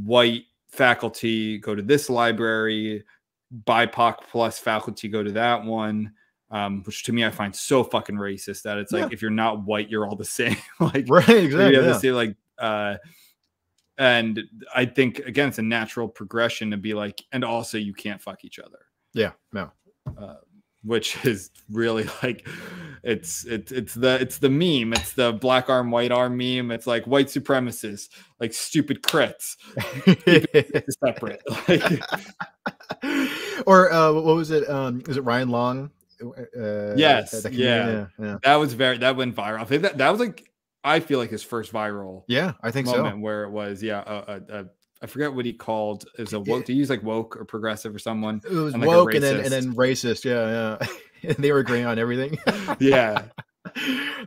white faculty go to this library, BIPOC plus faculty go to that one. Which to me I find so fucking racist that it's like if you're not white, you're all the same. Like right, exactly. The same, like and I think again it's a natural progression to be like, and also you can't fuck each other. Yeah, no. Which is really like it's the meme. It's the black arm, white arm meme. It's like white supremacists, like stupid crits. Separate. Like, or what was it? Is it Ryan Long? Yes, that went viral. I think that was like, I feel like his first viral I think moment so, where it was I forget what he called. Is a woke? Do you use like woke or progressive or someone? It was like woke and then racist. And they were agreeing on everything.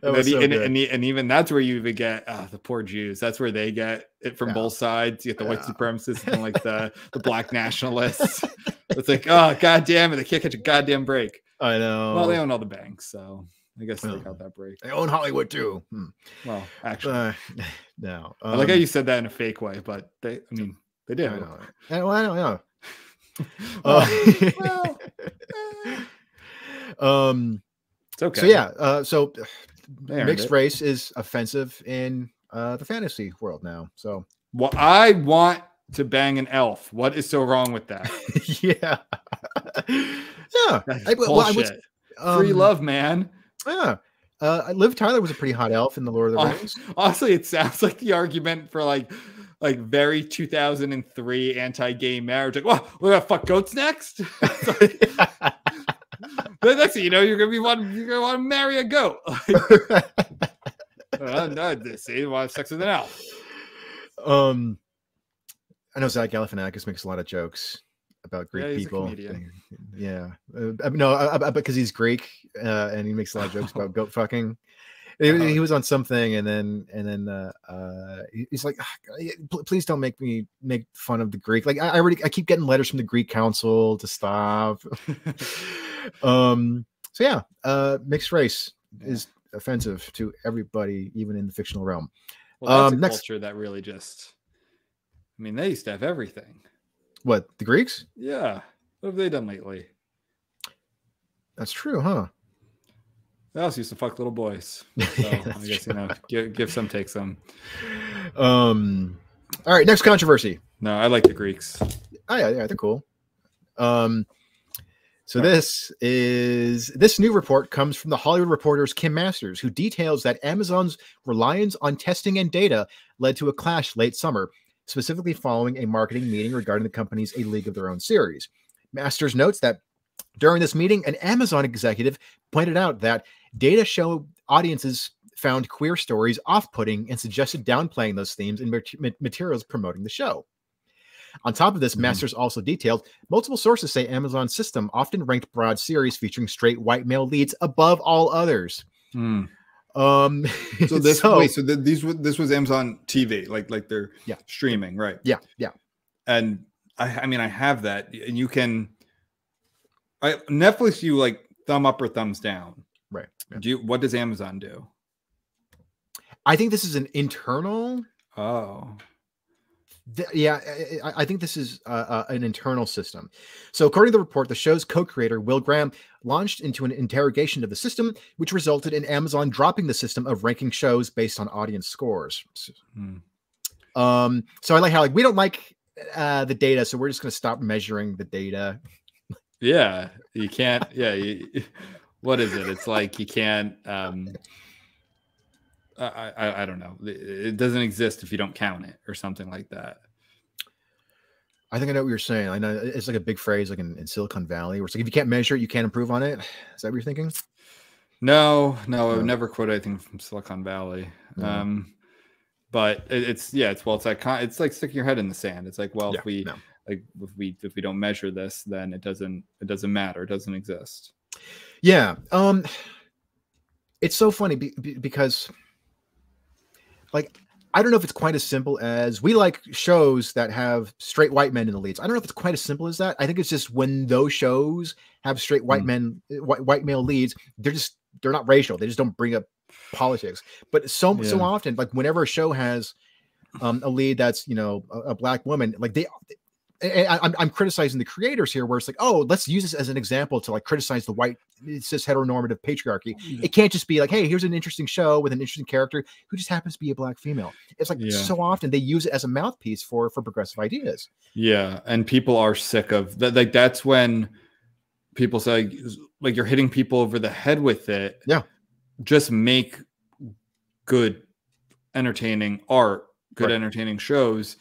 And even that's where you even get the poor Jews. That's where they get it from both sides. You get the white supremacists and like the black nationalists. It's like, oh god damn it, they can't catch a goddamn break. I know. Well, they own all the banks, so I guess they got that break. They own Hollywood too. Well, actually, no. I like how you said that in a fake way, but they did. I don't know. It's okay. So mixed race is offensive in the fantasy world now. So, well, I want to bang an elf. What is so wrong with that? That's bullshit. Free love, man. Liv Tyler was a pretty hot elf in the Lord of the Rings. Honestly, it sounds like the argument for like very 2003 anti-gay marriage. Like, well, we're gonna fuck goats next. That's it. You're gonna want to marry a goat. See, you want sex with an elf. I know Zach Galifianakis makes a lot of jokes about Greek people. Because he's Greek and he makes a lot of jokes about goat fucking. He was on something and then he's like, please don't make fun of the Greek. Like I keep getting letters from the Greek council to stop. Mixed race is offensive to everybody, even in the fictional realm. Well, that's a culture that really just, they used to have everything. What, the Greeks? Yeah. What have they done lately? That's true, huh? They also used to fuck little boys. So I guess, give some, take some. All right, next controversy. No, I like the Greeks. Oh, yeah, they're cool. This new report comes from the Hollywood Reporter's Kim Masters, who details that Amazon's reliance on testing and data led to a clash late summer, specifically following a marketing meeting regarding the company's A League of Their Own series. Masters notes that during this meeting, an Amazon executive pointed out that data show audiences found queer stories off-putting and suggested downplaying those themes in materials promoting the show. On top of this, Masters also detailed multiple sources say Amazon's system often ranked broad series featuring straight white male leads above all others. This was Amazon TV, like they're streaming, right? Yeah. And I have that, and you can Netflix, you like thumb up or thumbs down, right? What does Amazon do? I think this is an internal. I think this is an internal system. So according to the report, the show's co-creator, Will Graham, launched into an interrogation of the system, which resulted in Amazon dropping the system of ranking shows based on audience scores. So I like how we don't like the data, so we're just going to stop measuring the data. Yeah, you can't. Yeah, what is it? It's like you can't. I don't know. It doesn't exist if you don't count it or something like that. I think I know what you're saying. I know it's like a big phrase, like in Silicon Valley, where it's like if you can't measure it, you can't improve on it. Is that what you're thinking? No, I would never quote anything from Silicon Valley. No. But it's it's like sticking your head in the sand. It's like, well, if we don't measure this, then it doesn't matter. It doesn't exist. Yeah. It's so funny because, like, I don't know if it's quite as simple as we like shows that have straight white men in the leads. I don't know if it's quite as simple as that. I think it's just when those shows have straight white men, white male leads, they're not racial. They just don't bring up politics. But so often, like whenever a show has a lead that's, a black woman, like I'm criticizing the creators here, where it's like, oh, let's use this as an example to like criticize the white cis heteronormative patriarchy. It can't just be like, hey, here's an interesting show with an interesting character who just happens to be a black female. It's like so often they use it as a mouthpiece for progressive ideas. Yeah, and people are sick of that. Like that's when people say, like, you're hitting people over the head with it. Yeah, just make good, entertaining art, good, entertaining shows.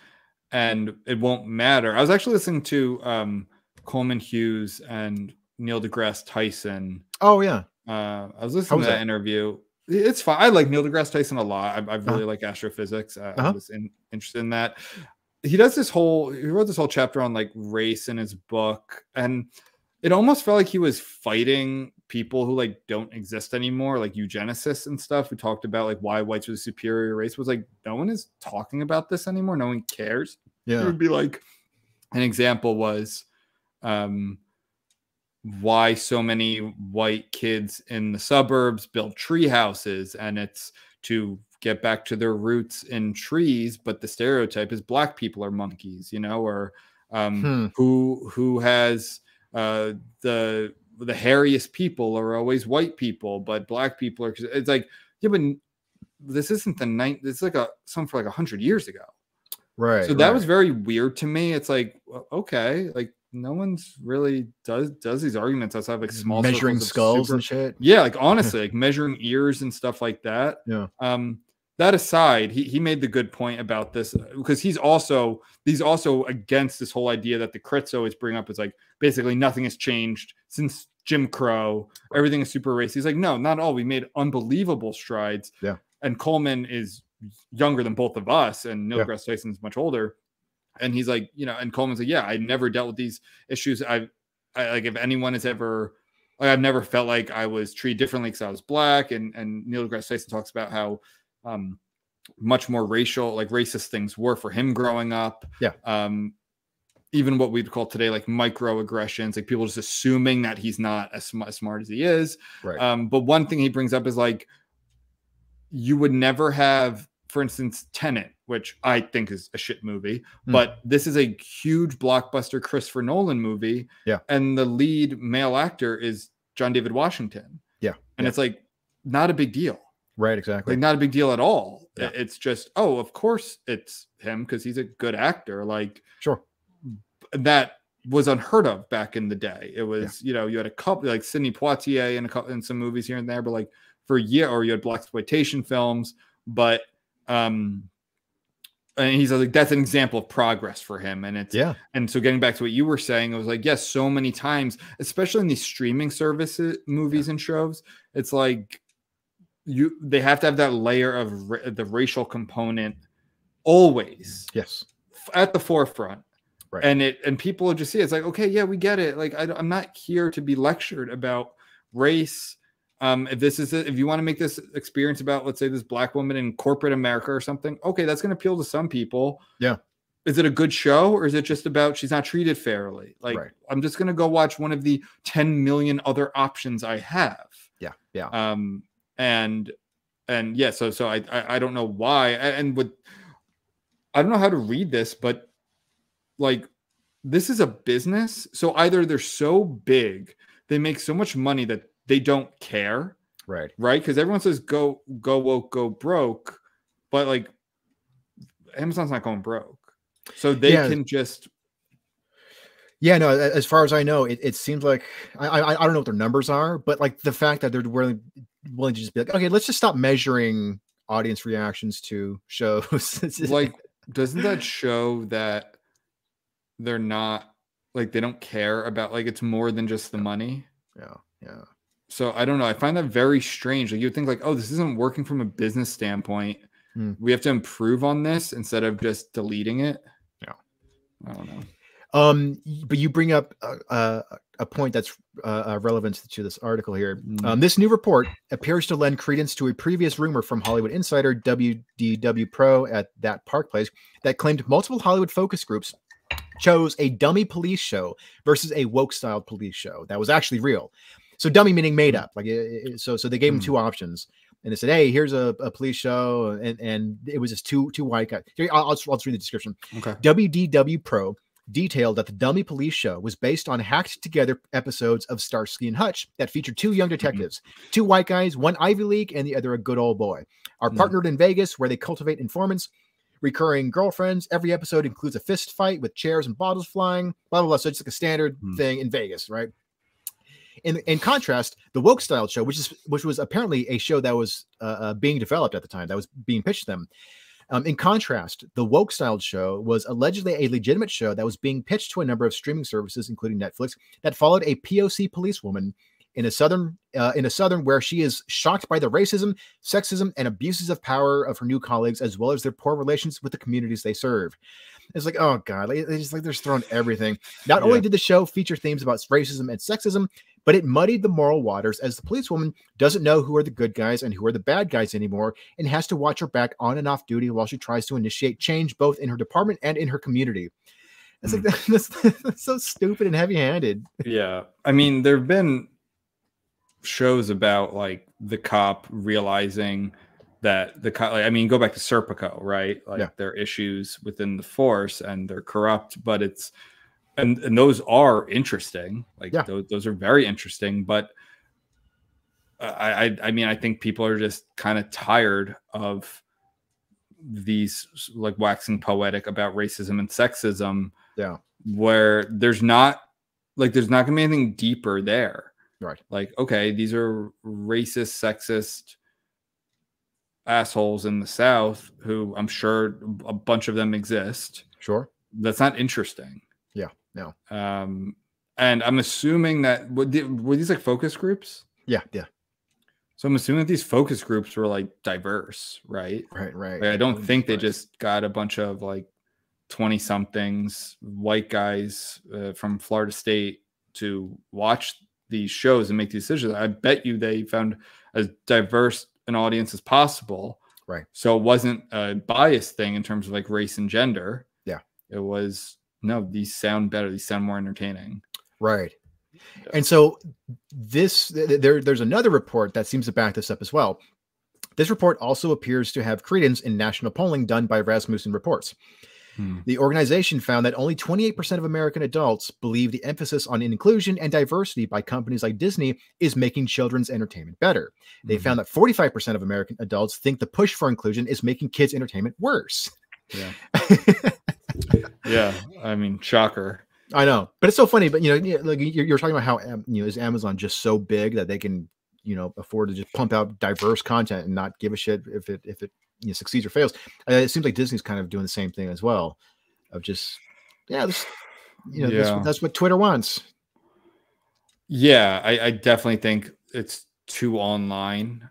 And it won't matter. I was actually listening to Coleman Hughes and Neil deGrasse Tyson. Oh, yeah. I was listening to that interview. It's fine. I like Neil deGrasse Tyson a lot. I really like astrophysics. I was interested in that. He wrote this whole chapter on like race in his book. And it almost felt like he was fighting people who like don't exist anymore, like eugenicists and stuff, who talked about like why whites were the superior race. Was like, no one is talking about this anymore. No one cares. Yeah. It would be like, an example was why so many white kids in the suburbs build tree houses, and it's to get back to their roots in trees, but the stereotype is black people are monkeys, or who has the hairiest people are always white people, but black people are. It's like, yeah, but this isn't it's like something for like 100 years ago, right? So that was very weird to me. It's like, okay, like no one's really does these arguments outside of like small measuring skulls and shit. Yeah, like honestly, like measuring ears and stuff like that. Yeah. That aside, he made the good point about this, because he's also against this whole idea that the crits always bring up is like basically nothing has changed since Jim Crow. Everything is super racist. He's like, no, not all. We made unbelievable strides. Yeah. And Coleman is younger than both of us, and Neil deGrasse Tyson is much older. And he's like, and Coleman's like, yeah, I never dealt with these issues. I like, if anyone has ever, like, I've never felt like I was treated differently because I was black. And Neil deGrasse Tyson talks about how much more racist things were for him growing up. Yeah. Even what we'd call today like microaggressions, like people just assuming that he's not as smart as he is. Right. But one thing he brings up is like, you would never have, for instance, Tenet, which I think is a shit movie, but this is a huge blockbuster Christopher Nolan movie. Yeah. And the lead male actor is John David Washington. Yeah. And it's like, not a big deal. Right, exactly. Like, not a big deal at all. Yeah. It's just, oh, of course it's him because he's a good actor. Like, sure. That was unheard of back in the day. It was, you had a couple like Sidney Poitier in some movies here and there, but like or you had blaxploitation films, but and he's like, that's an example of progress for him. And it's and so getting back to what you were saying, it was like, yes, so many times, especially in these streaming services, movies and shows, it's like they have to have that layer of the racial component always at the forefront. Right. And people just see it. It's like, okay, yeah, we get it. Like, I'm not here to be lectured about race. If you want to make this experience about, let's say, this black woman in corporate America or something, okay, that's going to appeal to some people. Yeah. Is it a good show, or is it just about she's not treated fairly? Like, I'm just going to go watch one of the 10 million other options I have. Yeah. Yeah. And yeah, so I don't know why. And I don't know how to read this, but like, this is a business. So either they're so big, they make so much money that they don't care. Right. Because everyone says go woke, go broke. But like, Amazon's not going broke. So they can just. Yeah, no. As far as I know, it seems like I don't know what their numbers are, but like the fact that they're willing to just be like, okay, let's just stop measuring audience reactions to shows. Like, doesn't that show that they're not like they don't care about like it's more than just the money? Yeah. So I don't know. I find that very strange. Like you'd think like, oh, this isn't working from a business standpoint. We have to improve on this instead of just deleting it. Yeah. I don't know. But you bring up a point that's relevant to this article here. This new report appears to lend credence to a previous rumor from Hollywood insider WDW Pro at That Park Place that claimed multiple Hollywood focus groups chose a dummy police show versus a woke-styled police show that was actually real. So dummy meaning made up. Like so they gave them two options. And they said, hey, here's a police show. And it was just two white guys. Here, I'll just read the description. Okay. WDW Pro detailed that the dummy police show was based on hacked together episodes of Starsky and Hutch that featured two young detectives, two white guys, one Ivy League and the other a good old boy, are partnered in Vegas where they cultivate informants, recurring girlfriends. Every episode includes a fist fight with chairs and bottles flying, blah, blah, blah. So it's like a standard thing in Vegas, right? In contrast, the woke style show, which was apparently a show that was being developed at the time, that was being pitched to them. In contrast, the woke styled show was allegedly a legitimate show that was being pitched to a number of streaming services, including Netflix, that followed a POC policewoman in a southern where she is shocked by the racism, sexism, and abuses of power of her new colleagues, as well as their poor relations with the communities they serve. It's like, oh god, they just like they're throwing everything. Not only did the show feature themes about racism and sexism, but it muddied the moral waters as the policewoman doesn't know who are the good guys and who are the bad guys anymore, and has to watch her back on and off duty while she tries to initiate change both in her department and in her community. It's like that's so stupid and heavy-handed. Yeah, I mean, there have been shows about like the cop realizing that the cop, like, I mean, go back to Serpico, right? Like there are issues within the force and they're corrupt, but it's and those are interesting. Like those are very interesting, but I mean, I think people are just kind of tired of these like waxing poetic about racism and sexism. Yeah, where there's not gonna be anything deeper there. Right. Like, okay, these are racist, sexist assholes in the South who I'm sure a bunch of them exist. Sure. That's not interesting. Yeah. No. And I'm assuming that were these like focus groups? Yeah. So I'm assuming that these focus groups were like diverse, right? Right. Like, I don't think they just got a bunch of like 20 somethings white guys from Florida State to watch these shows and make these decisions. I bet you they found as diverse an audience as possible. Right. So it wasn't a biased thing in terms of like race and gender. Yeah. It was, no, these sound better. These sound more entertaining. Right. Yeah. And so there's another report that seems to back this up as well. This report also appears to have credence in national polling done by Rasmussen Reports. The organization found that only 28% of American adults believe the emphasis on inclusion and diversity by companies like Disney is making children's entertainment better. They found that 45% of American adults think the push for inclusion is making kids' entertainment worse. Yeah. Yeah. I mean, shocker. I know, but it's so funny. But like you're talking about how is Amazon just so big that they can afford to just pump out diverse content and not give a shit if it succeeds or fails. It seems like Disney's kind of doing the same thing as well, of just that's what Twitter wants. Yeah, I definitely think it's too online.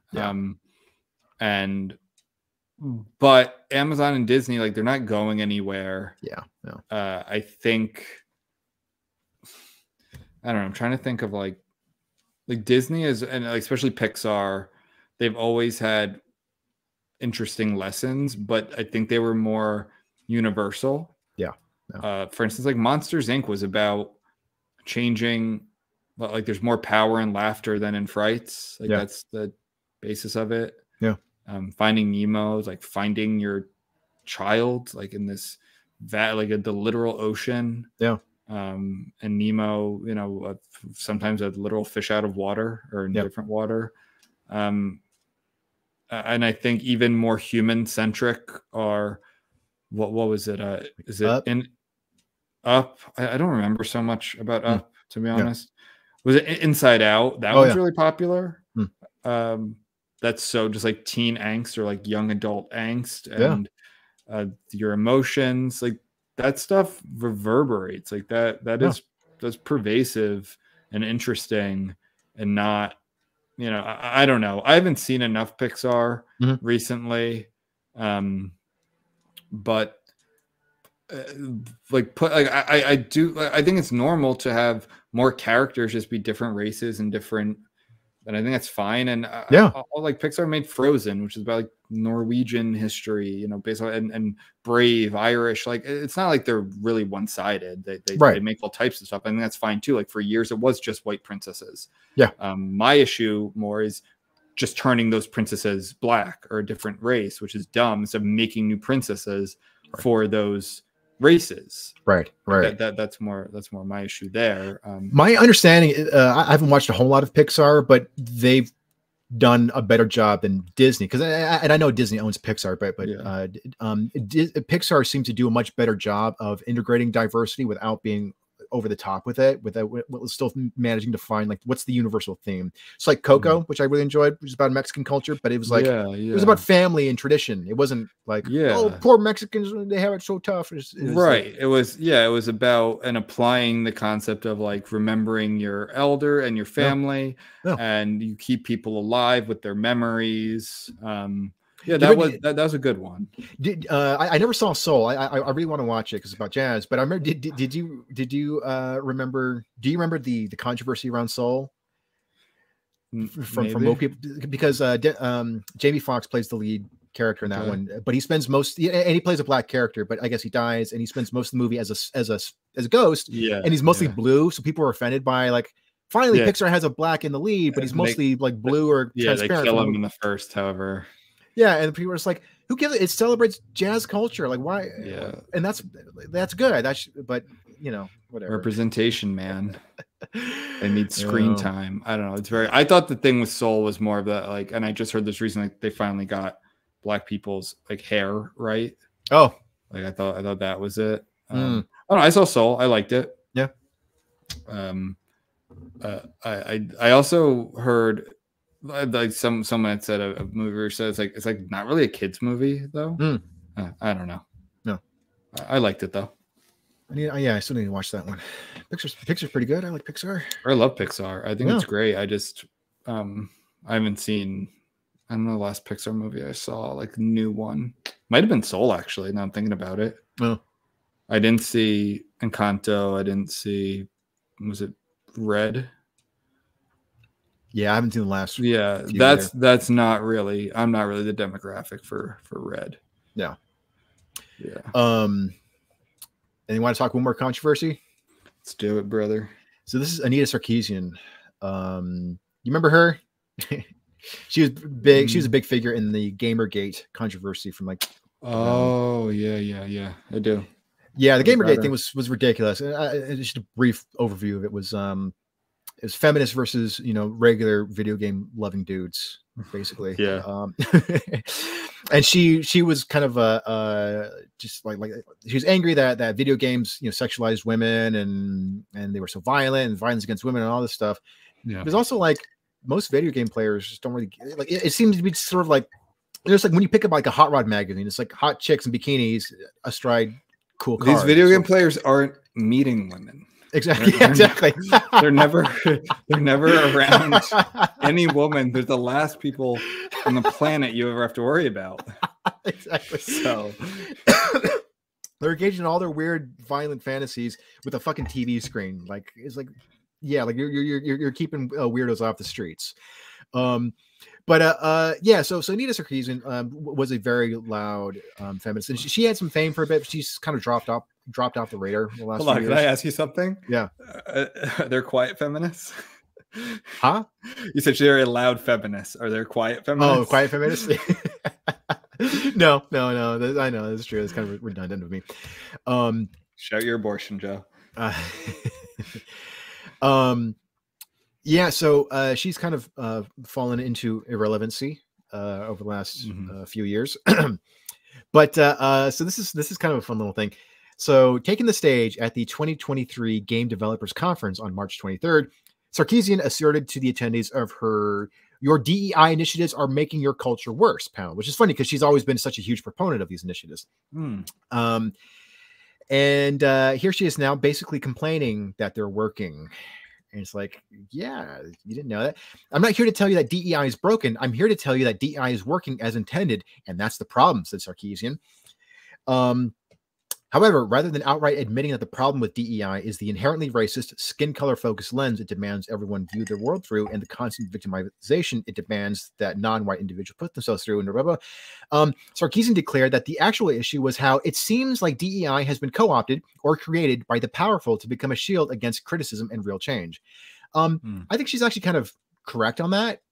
But Amazon and Disney, like, they're not going anywhere. Yeah. No. I think, I don't know. I'm trying to think of like Disney is, and especially Pixar, they've always had interesting lessons, but I think they were more universal. Yeah. No. For instance, like Monsters Inc. was about changing, but like there's more power in laughter than in frights. Like that's the basis of it. Yeah. Finding Nemo is like finding your child, like in this like the literal ocean. Yeah. And Nemo, sometimes a literal fish out of water or in different water. And I think even more human centric are what was it? Is it Up? in Up? I don't remember so much about Up, to be Yeah. honest. Was it Inside Out? That Oh, one's yeah. really popular. Hmm. That's so just like teen angst or like young adult angst Yeah. and your emotions, like that stuff reverberates like that. That's pervasive and interesting and not, I don't know. I haven't seen enough Pixar recently. But I do, I think it's normal to have more characters just be different races and different, and I think that's fine. And like Pixar made Frozen, which is about like Norwegian history, based on and Brave, Irish. Like it's not like they're really one-sided. They make all types of stuff. I think that's fine too. Like for years it was just white princesses. Yeah. My issue more is just turning those princesses black or a different race, which is dumb, instead of making new princesses for those races. Right. That's more my issue there. My understanding, I haven't watched a whole lot of Pixar, but they've done a better job than Disney, because I know Disney owns Pixar, but Pixar seems to do a much better job of integrating diversity without being over the top with it, without still managing to find like what's the universal theme. It's like Coco, which I really enjoyed, which is about Mexican culture, but it was like it was about family and tradition. It wasn't like oh, poor Mexicans, they have it so tough. It was about and applying the concept of like remembering your elder and your family, and you keep people alive with their memories. That was a good one. I never saw Soul. I really want to watch it because it's about jazz. But I remember, did you remember? Do you remember the controversy around Soul from most people? Because Jamie Foxx plays the lead character in that one, but he spends and he plays a black character, but I guess he dies and he spends most of the movie as a ghost. Yeah, and he's mostly blue, so people are offended by like. Finally, Pixar has a black in the lead, but he's mostly like blue or transparent. They kill him in the first, however. Yeah, and people are just like, "Who gives it? It celebrates jazz culture. Like, why?" Yeah, and that's good. But whatever. Representation, man. They need screen time. I don't know. I thought the thing with Soul was more of that, like, and I just heard this recently. Like, they finally got black people's like hair right. Oh, like I thought that was it. I don't know. I saw Soul. I liked it. Yeah. I also heard. Like someone had said a movie or said it's like not really a kids movie though. I don't know. No, I liked it though. I still need to watch that one. Pixar's pretty good. I like Pixar. I love Pixar. I think it's great. I just I haven't seen. I don't know the last Pixar movie I saw, like new one. Might have been Soul actually. Now I'm thinking about it. Oh, I didn't see Encanto. I didn't see. Was it Red? Yeah, I haven't seen the last. Yeah, that's not really. I'm not really the demographic for Red. Yeah. And you want to talk one more controversy? Let's do it, brother. So this is Anita Sarkeesian. You remember her? She was big. She was a big figure in the Gamergate controversy from like. Oh yeah. I do. Yeah, the Gamergate thing was ridiculous. Just a brief overview of it was. Is feminist versus regular video game loving dudes, basically. Yeah. And she was kind of just like she was angry that video games sexualized women and they were so violent and violence against women and all this stuff. Yeah. There's also like most video game players just don't really like it seems to be sort of like there's like when you pick up like a hot rod magazine, it's like hot chicks in bikinis astride cool cars. These video game players aren't meeting women. Exactly. Exactly. They're never around any woman. They're the last people on the planet you ever have to worry about. Exactly. So they're engaged in all their weird, violent fantasies with a fucking TV screen. Like it's like, yeah, like you're keeping weirdos off the streets. So Anita Sarkeesian was a very loud feminist, and she had some fame for a bit. But she's kind of dropped off the radar the last few years. Can I ask you something? Yeah. They're quiet feminists? Huh? You said they're a loud feminist. Are there quiet feminists? Oh, quiet feminists? No. I know that's true. It's kind of redundant of me. Shout your abortion, Joe. Yeah, so she's kind of fallen into irrelevancy over the last few years. But so this is kind of a fun little thing. So taking the stage at the 2023 Game Developers Conference on March 23rd, Sarkeesian asserted to the attendees of her "Your DEI initiatives are making your culture worse" panel, which is funny because she's always been such a huge proponent of these initiatives. And here she is now basically complaining that they're working. And it's like, yeah, you didn't know that. I'm not here to tell you that DEI is broken. I'm here to tell you that DEI is working as intended. And that's the problem, said Sarkeesian. However, rather than outright admitting that the problem with DEI is the inherently racist, skin color focused lens it demands everyone view their world through and the constant victimization it demands that non-white individuals put themselves through, and blah, blah, blah. Sarkeesian declared that the actual issue was how it seems like DEI has been co-opted or created by the powerful to become a shield against criticism and real change. I think she's actually kind of correct on that.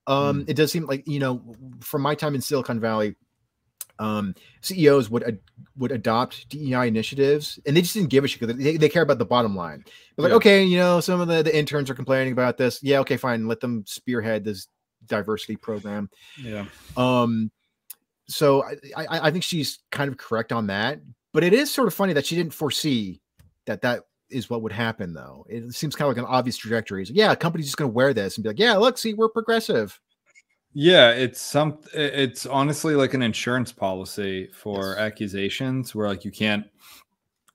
It does seem like, you know, from my time in Silicon Valley, CEOs would adopt DEI initiatives, and they just didn't give a shit because they care about the bottom line. But like, okay, you know, some of the interns are complaining about this. Yeah, okay, fine. Let them spearhead this diversity program. Yeah. So I think she's kind of correct on that. But it is sort of funny that she didn't foresee that is what would happen, though. It seems kind of like an obvious trajectory. It's like, yeah, a company's just going to wear this and be like, yeah, look, see, we're progressive. Yeah, it's honestly like an insurance policy for accusations where like you can't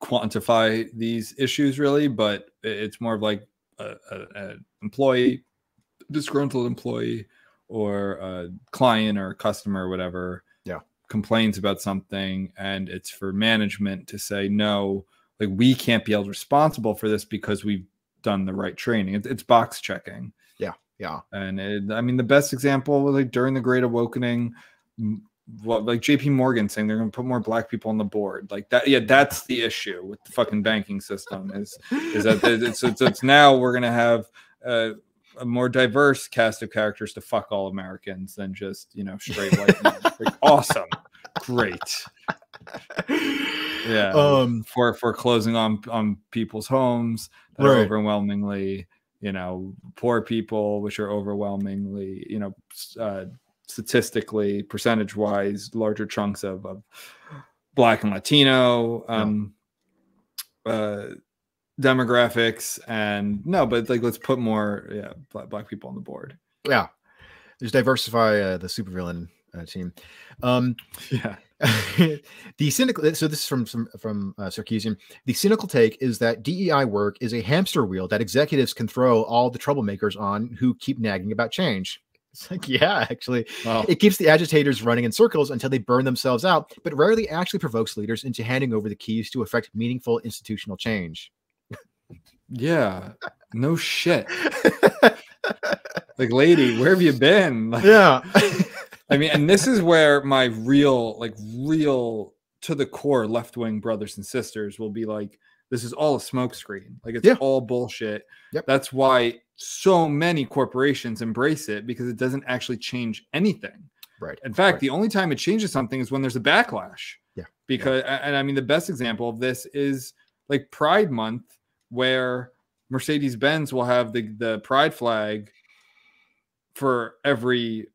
quantify these issues really, but it's more of like a employee, disgruntled employee, or a client or a customer or whatever complains about something, and it's for management to say, no, like we can't be held responsible for this because we've done the right training. It's box checking. Yeah. And I mean, the best example was like during the Great Awakening, like JP Morgan saying they're going to put more black people on the board. Like that. Yeah, that's the issue with the fucking banking system is that it's now we're going to have a more diverse cast of characters to fuck all Americans than just, you know, straight white men. Like, awesome. Great. Yeah. For closing on people's homes that are overwhelmingly, you know, poor people, which are overwhelmingly, you know, statistically, percentage-wise, larger chunks of Black and Latino demographics. And no, but like, let's put more black people on the board. Yeah, there's diversify the supervillain team. The cynical, so this is from Sarkeesian. The cynical take is that DEI work is a hamster wheel that executives can throw all the troublemakers on who keep nagging about change. It's like, yeah, actually, it keeps the agitators running in circles until they burn themselves out, but rarely actually provokes leaders into handing over the keys to effect meaningful institutional change. Yeah, no shit. Like, lady, where have you been? Like, I mean, and this is where my real to the core left-wing brothers and sisters will be like, this is all a smokescreen. Like, it's all bullshit. That's why so many corporations embrace it, because it doesn't actually change anything. In fact, the only time it changes something is when there's a backlash. Because, and I mean, the best example of this is like Pride Month, where Mercedes-Benz will have the pride flag for every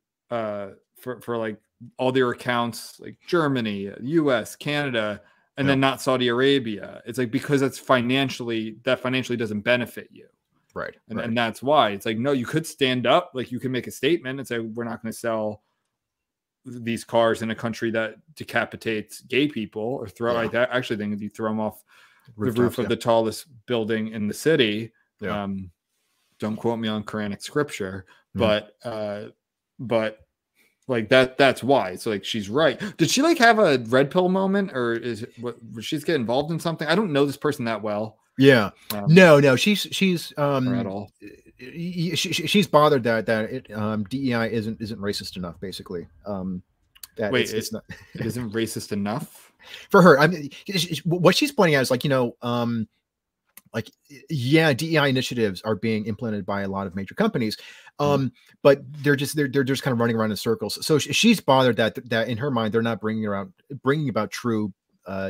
for like all their accounts, like Germany, US, Canada, and then not Saudi Arabia. It's like, because that financially doesn't benefit you. And that's why it's like, no, you could stand up, like you can make a statement and say, we're not going to sell these cars in a country that decapitates gay people, or throw like that. Actually, then if you throw them off the roof of the tallest building in the city, don't quote me on Quranic scripture, but like that's why. So like, she's right. Did she like have a red pill moment, or was she get involved in something? I don't know this person that well. No, she's at all. She's bothered that DEI isn't racist enough, basically. That Wait, it's not. It isn't racist enough for her. I mean, what she's pointing out is like, you know, like, yeah, DEI initiatives are being implemented by a lot of major companies, but they're just kind of running around in circles. So she's bothered that in her mind they're not bringing about true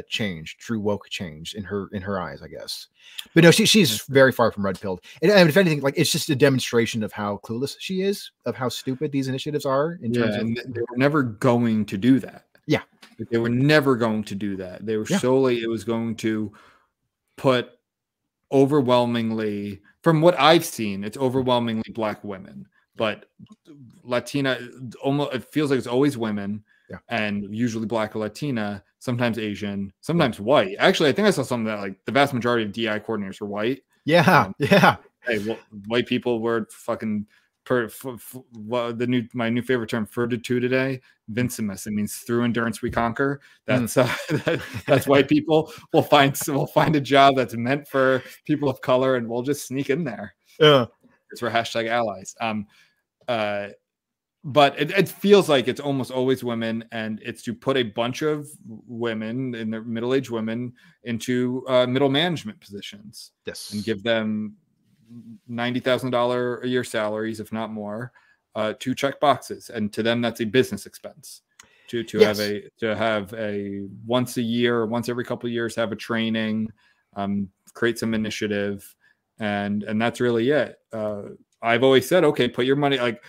change, true woke change in her eyes, I guess. But no, she's very far from red pilled. And if anything, like, it's just a demonstration of how clueless she is, of how stupid these initiatives are in terms of. And they were never going to do that. Yeah. Like, they were never going to do that. They were solely, it was going to put overwhelmingly, from what I've seen, it's overwhelmingly Black women, but Latina, almost, it feels like it's always women, and usually Black or Latina, sometimes Asian, sometimes white. Actually, I think I saw something that like the vast majority of DI coordinators are white. Yeah. Hey, well, white people were fucking my new favorite term, fortitude today, vincimus. It means through endurance we conquer. That's that's white people. We'll find a job that's meant for people of color, and we'll just sneak in there. Yeah, it's for #allies. But it feels like it's almost always women, and it's to put a bunch of women in their middle-aged women into middle management positions. Yes, and give them $90,000 a year salaries, if not more, to check boxes, and to them that's a business expense. To have a once a year, or once every couple of years, have a training, create some initiative, and that's really it. I've always said, okay, put your money, like,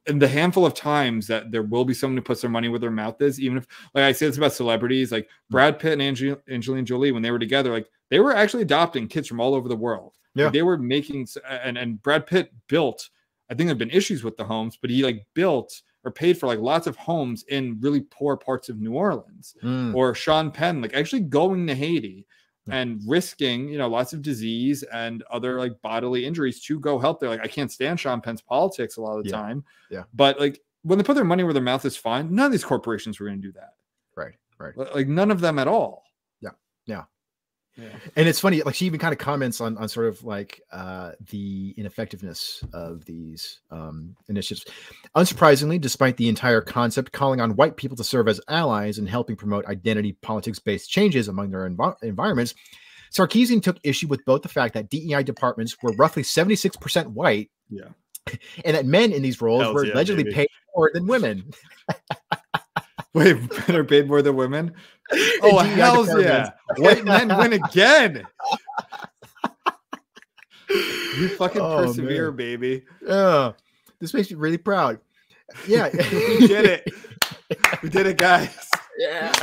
in the handful of times that there will be someone who puts their money where their mouth is, even if, like I say this about celebrities, like Brad Pitt and Angelina Jolie, when they were together, like they were actually adopting kids from all over the world. Yeah. Like, they were making, and Brad Pitt built, I think there've been issues with the homes, but he like built or paid for like lots of homes in really poor parts of New Orleans. Or Sean Penn, like actually going to Haiti and risking, you know, lots of disease and other like bodily injuries to go help there. Like, I can't stand Sean Penn's politics a lot of the time. Yeah. But like when they put their money where their mouth is fine, none of these corporations were going to do that. Right. Like none of them at all. Yeah. And it's funny, like she even kind of comments on sort of like the ineffectiveness of these initiatives. Unsurprisingly, despite the entire concept calling on white people to serve as allies and helping promote identity politics-based changes among their environments, Sarkeesian took issue with both the fact that DEI departments were roughly 76% white, and that men in these roles were allegedly paid more than women. Wait, men are paid more than women? Oh, hell yeah. White men win again. You fucking persevere, baby. Yeah. This makes me really proud. Yeah. We did it. We did it, guys. Yeah.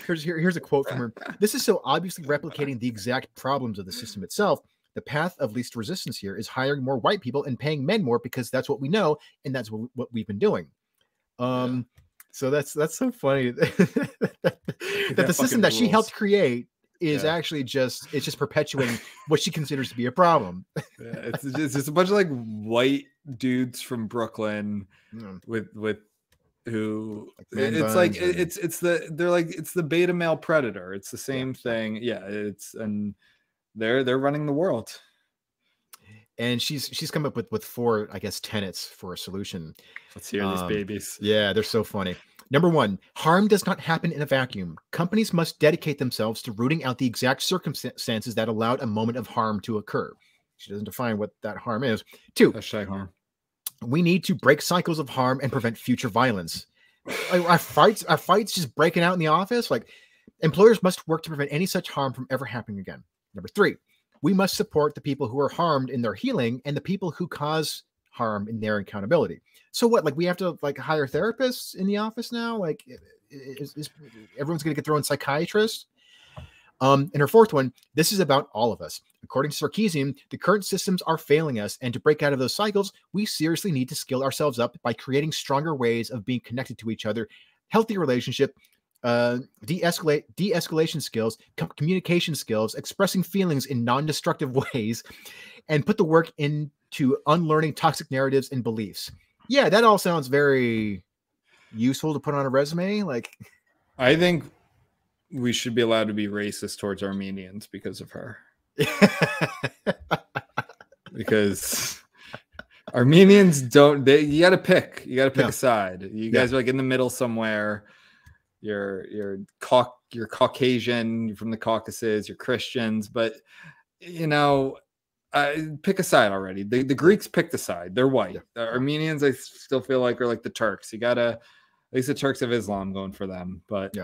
Here's a quote from her. This is so obviously replicating the exact problems of the system itself. The path of least resistance here is hiring more white people and paying men more because that's what we know and that's what we've been doing. So that's so funny that the system that she helped create is actually just perpetuating what she considers to be a problem. It's just a bunch of like white dudes from Brooklyn with who like it's like it's the beta male predator. It's the same thing. Yeah, and they're running the world. And she's come up with 4, I guess, tenets for a solution. Let's hear these babies. Yeah, they're so funny. Number 1, harm does not happen in a vacuum. Companies must dedicate themselves to rooting out the exact circumstances that allowed a moment of harm to occur. She doesn't define what that harm is. 2, harm. We need to break cycles of harm and prevent future violence. Our fights just breaking out in the office. Like, employers must work to prevent any such harm from ever happening again. Number 3, we must support the people who are harmed in their healing and the people who cause harm in their accountability. So what, like we have to like hire therapists in the office now? Like is everyone's going to get their own psychiatrist? And her 4th one, this is about all of us. According to Sarkeesian, the current systems are failing us, and to break out of those cycles, we seriously need to skill ourselves up by creating stronger ways of being connected to each other, healthy relationship, de-escalation skills, communication skills, expressing feelings in non-destructive ways, and put the work into unlearning toxic narratives and beliefs. Yeah, that all sounds very useful to put on a resume. Like, I think we should be allowed to be racist towards Armenians because of her. Because Armenians you got to pick a side. You guys are like in the middle somewhere. You're Caucasian, you're from the Caucasus, you're Christians, but you know, pick a side already. The Greeks picked a side. They're white. The Armenians, I still feel like, are like the Turks. You gotta, at least the Turks of Islam going for them. But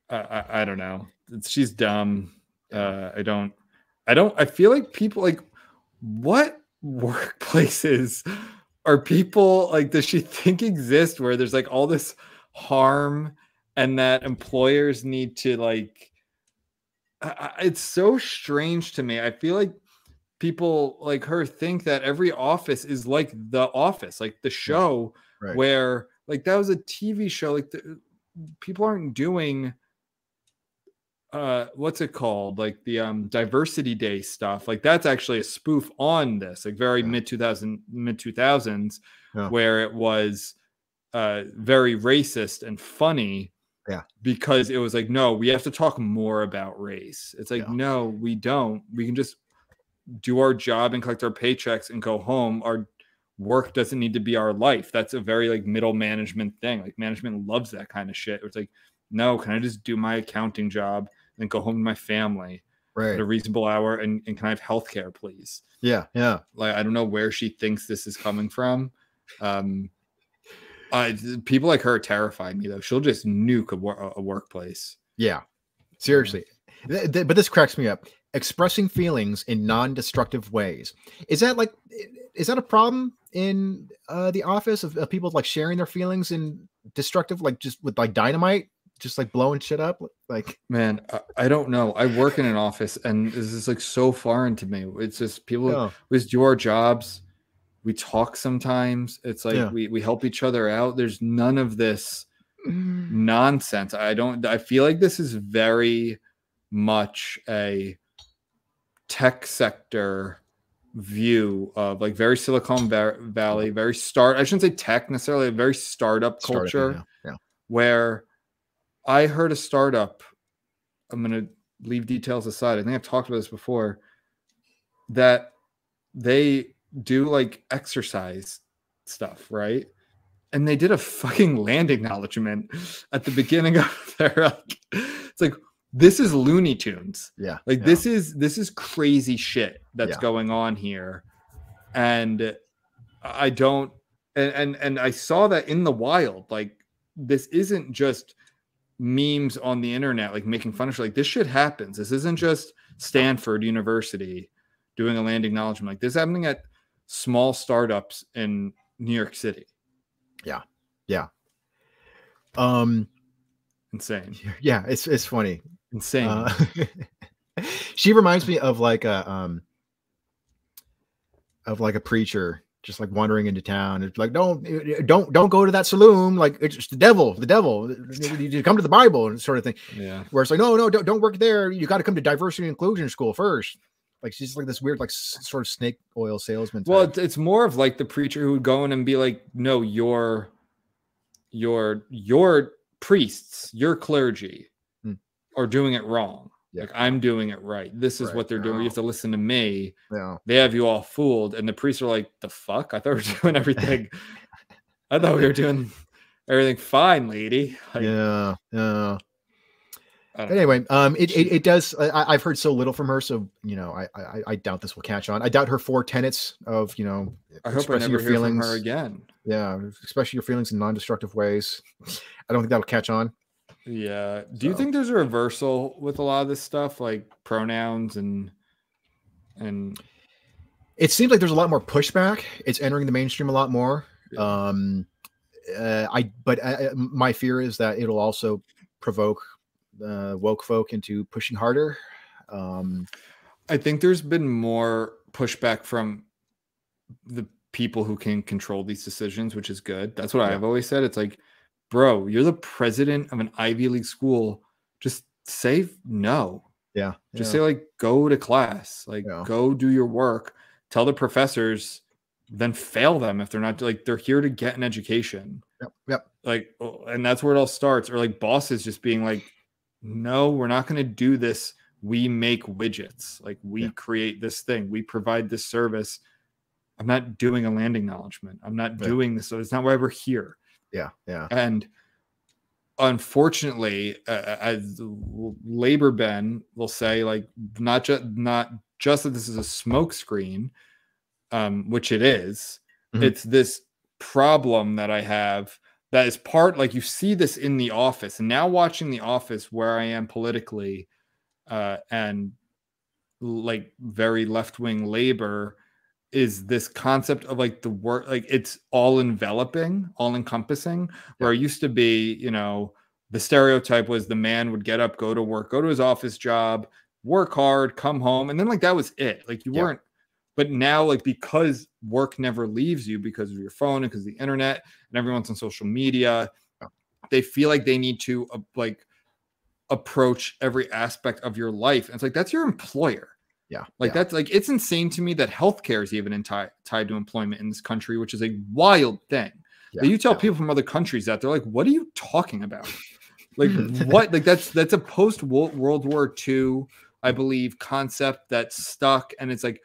I don't know. She's dumb. I feel like people like, what workplaces are people like, does she think exist where there's like all this harm and that employers need to like, it's so strange to me. I feel like people like her think that every office is like The Office, like the show right. where like that was a TV show. Like people aren't doing what's it called? Like the Diversity Day stuff. Like that's actually a spoof on this, like very mid 2000s, where it was very racist and funny. Yeah. Because it was like, no, we have to talk more about race. It's like, no, we don't. We can just do our job and collect our paychecks and go home. Our work doesn't need to be our life. That's a very like middle management thing. Like management loves that kind of shit. It's like, no, can I just do my accounting job and go home to my family at a reasonable hour and can I have healthcare, please? Yeah. Yeah. Like, I don't know where she thinks this is coming from. People like her terrify me though. She'll just nuke a workplace. Yeah, seriously. But this cracks me up. Expressing feelings in non-destructive ways. Is that a problem in the office of people like sharing their feelings in destructive, like just with like dynamite, just like blowing shit up? Like, man, I don't know. I work in an office and this is like so foreign to me. It's just people we just do our jobs. We talk sometimes. It's like we help each other out. There's none of this nonsense. I feel like this is very much a tech sector view of like very Silicon Valley, very I shouldn't say tech necessarily, a very startup culture where I heard a startup. I'm going to leave details aside. I think I've talked about this before, that they do like exercise stuff, right? And they did a fucking land acknowledgement at the beginning of their like, it's like, this is Looney Tunes. Yeah. Like this is crazy shit that's going on here. And I don't and I saw that in the wild. Like this isn't just memes on the internet like making fun of shit. Like this shit happens. This isn't just Stanford University doing a land acknowledgement. Like this is happening at small startups in New York City. Yeah. Insane. Yeah, it's funny. Insane. She reminds me of like a preacher just like wandering into town. It's like, don't go to that saloon. Like it's the devil. You come to the Bible and sort of thing. Yeah. Where it's like, no, don't work there. You got to come to diversity and inclusion school first. Like she's like this weird, like sort of snake oil salesman type. Well, it's more of like the preacher who would go in and be like, no, your priests, your clergy are doing it wrong. Like I'm doing it right. This is what they're doing. You have to listen to me. Yeah. They have you all fooled. And the priests are like, the fuck? I thought we were doing everything. I thought we were doing everything fine, lady. Like, yeah. Anyway, it does. I've heard so little from her, so I doubt this will catch on. I doubt her 4 tenets of I hope I never hear from her again. Yeah, especially your feelings in non-destructive ways. I don't think that'll catch on. Yeah. Do you think there's a reversal with a lot of this stuff, like pronouns and? It seems like there's a lot more pushback. It's entering the mainstream a lot more. Yeah. My fear is that it'll also provoke woke folk into pushing harder. I think there's been more pushback from the people who can control these decisions, which is good. That's what I've always said. It's like, bro, you're the president of an Ivy League school. Just say no. Yeah. Just say like, go to class, like go do your work, tell the professors, then fail them if they're not like, they're here to get an education. Yep. Like, and that's where it all starts. Or like bosses just being like, no, we're not going to do this. We make widgets. Like we create this thing. We provide this service. I'm not doing a land acknowledgement. I'm not doing this. So it's not why we're here. Yeah. And unfortunately, as Labor Ben will say, like not just that this is a smokescreen, which it is. Mm-hmm. It's this problem that I have that is part, like you see this in The Office, and now watching The Office where I am politically, and like very left-wing labor, is this concept of like the work, like it's all enveloping, all encompassing, where it used to be, you know, the stereotype was the man would get up, go to work, go to his office job, work hard, come home. And then like, that was it. Like you weren't, but now like, because work never leaves you because of your phone and because of the internet and everyone's on social media, they feel like they need to like approach every aspect of your life. And it's like, that's your employer. Yeah. Like that's like, it's insane to me that healthcare is even tied to employment in this country, which is a wild thing. That you tell people from other countries that they're like, what are you talking about? Like what? Like that's a post World War II, I believe, concept that stuck. And it's like,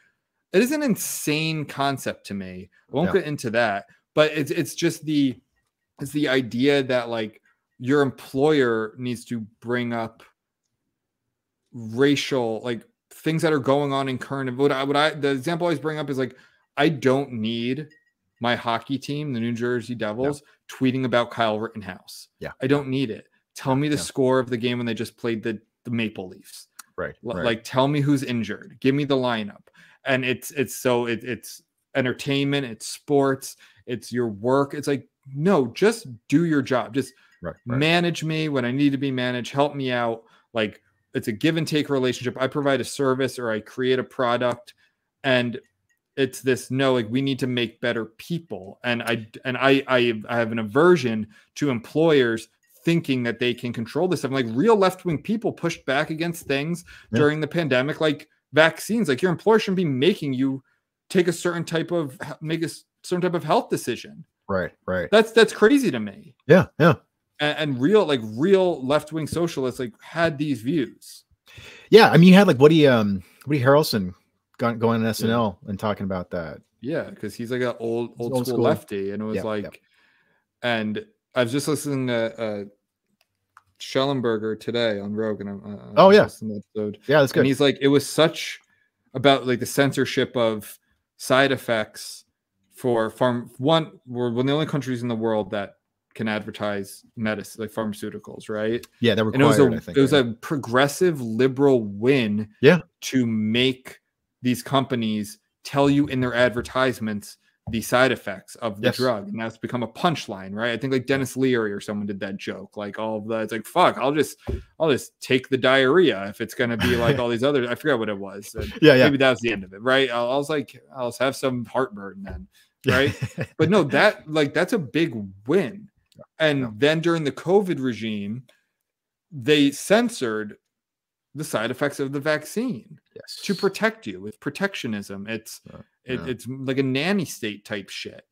it is an insane concept to me. I won't get into that, but it's just it's the idea that like your employer needs to bring up racial, like things that are going on in current. The example I always bring up is like, I don't need my hockey team, the New Jersey Devils, tweeting about Kyle Rittenhouse. Yeah. I don't need it. Tell me the score of the game when they just played the Maple Leafs. Right. Like, tell me who's injured. Give me the lineup. And it's entertainment, it's sports, it's your work. It's like, no, just do your job. Just manage me when I need to be managed. Help me out. Like, it's a give and take relationship. I provide a service or I create a product, and it's this, no, like we need to make better people. And I have an aversion to employers thinking that they can control this stuff. Like real left-wing people pushed back against things during the pandemic, like vaccines. Like your employer shouldn't be making you take a certain type of health decision. Right. That's crazy to me. Yeah. And real left-wing socialists like had these views. Yeah, I mean, you had like Woody Harrelson going on SNL and talking about that. Yeah, because he's like an old school lefty, and it was and I was just listening to Schellenberger today on Rogan. Episode. Yeah, that's good. And he's like, it was such about like the censorship of side effects for we're one of the only countries in the world that can advertise medicine, like pharmaceuticals, right? Yeah, that required. It was a progressive liberal win. To make these companies tell you in their advertisements the side effects of the drug, and that's become a punchline, right? I think like Dennis Leary or someone did that joke, like all of that. It's like, fuck, I'll just take the diarrhea if it's gonna be like all these other. I forgot what it was. Maybe that was the end of it, right? I'll have some heartburn then, right? But no, that's a big win. And then during the COVID regime, they censored the side effects of the vaccine to protect you with protectionism. It's like a nanny state type shit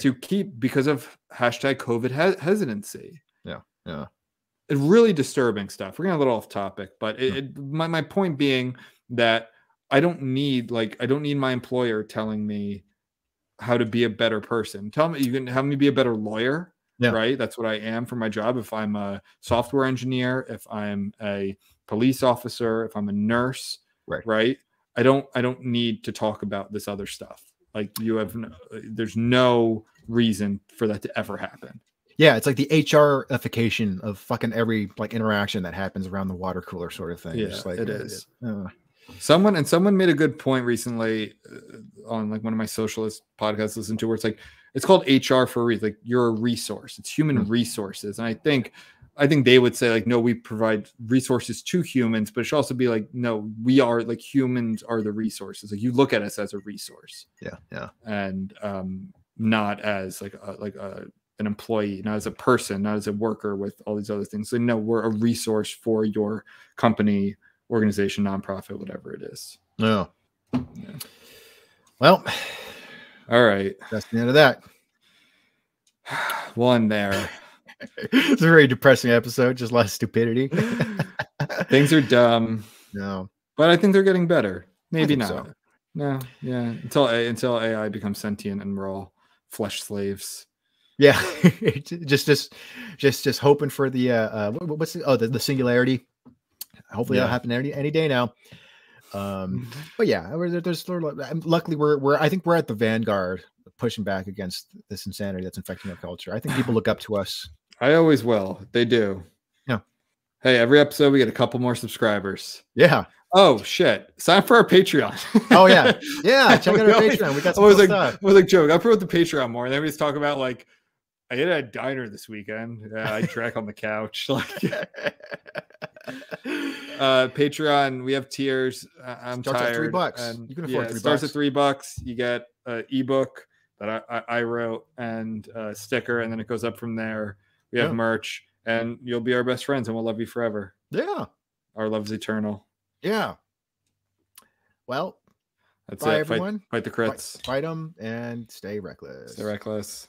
to keep because of hashtag COVID hesitancy. It's really disturbing stuff. We're getting a little off topic, but my point being that I don't need my employer telling me how to be a better person. Tell me, you can have me be a better lawyer. Right. That's what I am for my job. If I'm a software engineer, if I'm a police officer, if I'm a nurse, right. I don't need to talk about this other stuff. Like there's no reason for that to ever happen. Yeah. It's like the HR-ification of fucking every like interaction that happens around the water cooler sort of thing. Yeah, like, it is. Someone made a good point recently on like one of my socialist podcasts I listened to, where it's like, it's called HR for a reason. Like you're a resource. It's human resources. And I think they would say like, no, we provide resources to humans, but it should also be like, no, we are like humans are the resources. Like you look at us as a resource. Yeah. And not as like an employee, not as a person, not as a worker with all these other things. So no, we're a resource for your company, organization, nonprofit, whatever it is. Yeah. Well, all right. That's the end of that. One there. It's a very depressing episode. Just a lot of stupidity. Things are dumb. No. But I think they're getting better. Maybe not. So. No. Yeah. Until AI becomes sentient and we're all flesh slaves. Yeah. just hoping for the the singularity. Hopefully that'll happen any day now. But yeah, there's luckily I think we're at the vanguard pushing back against this insanity that's infecting our culture. I think people look up to us. I always will. They do. Yeah. Hey, every episode we get a couple more subscribers. Yeah. Oh shit! Sign up for our Patreon. Oh yeah, check out our Patreon. We got some cool stuff. I was like, Joe, I promote the Patreon more, and everybody's talking about like, I ate at a diner this weekend. Yeah, I drank on the couch. Like, Patreon, we have tiers. I'm starts tired. At $3. And you can afford $3. Starts at $3. You get an ebook that I wrote and a sticker, and then it goes up from there. We have merch, and you'll be our best friends, and we'll love you forever. Yeah, our love's eternal. Yeah. Well, that's bye, it. everyone. Fight the crits. Fight them and stay reckless. Stay reckless.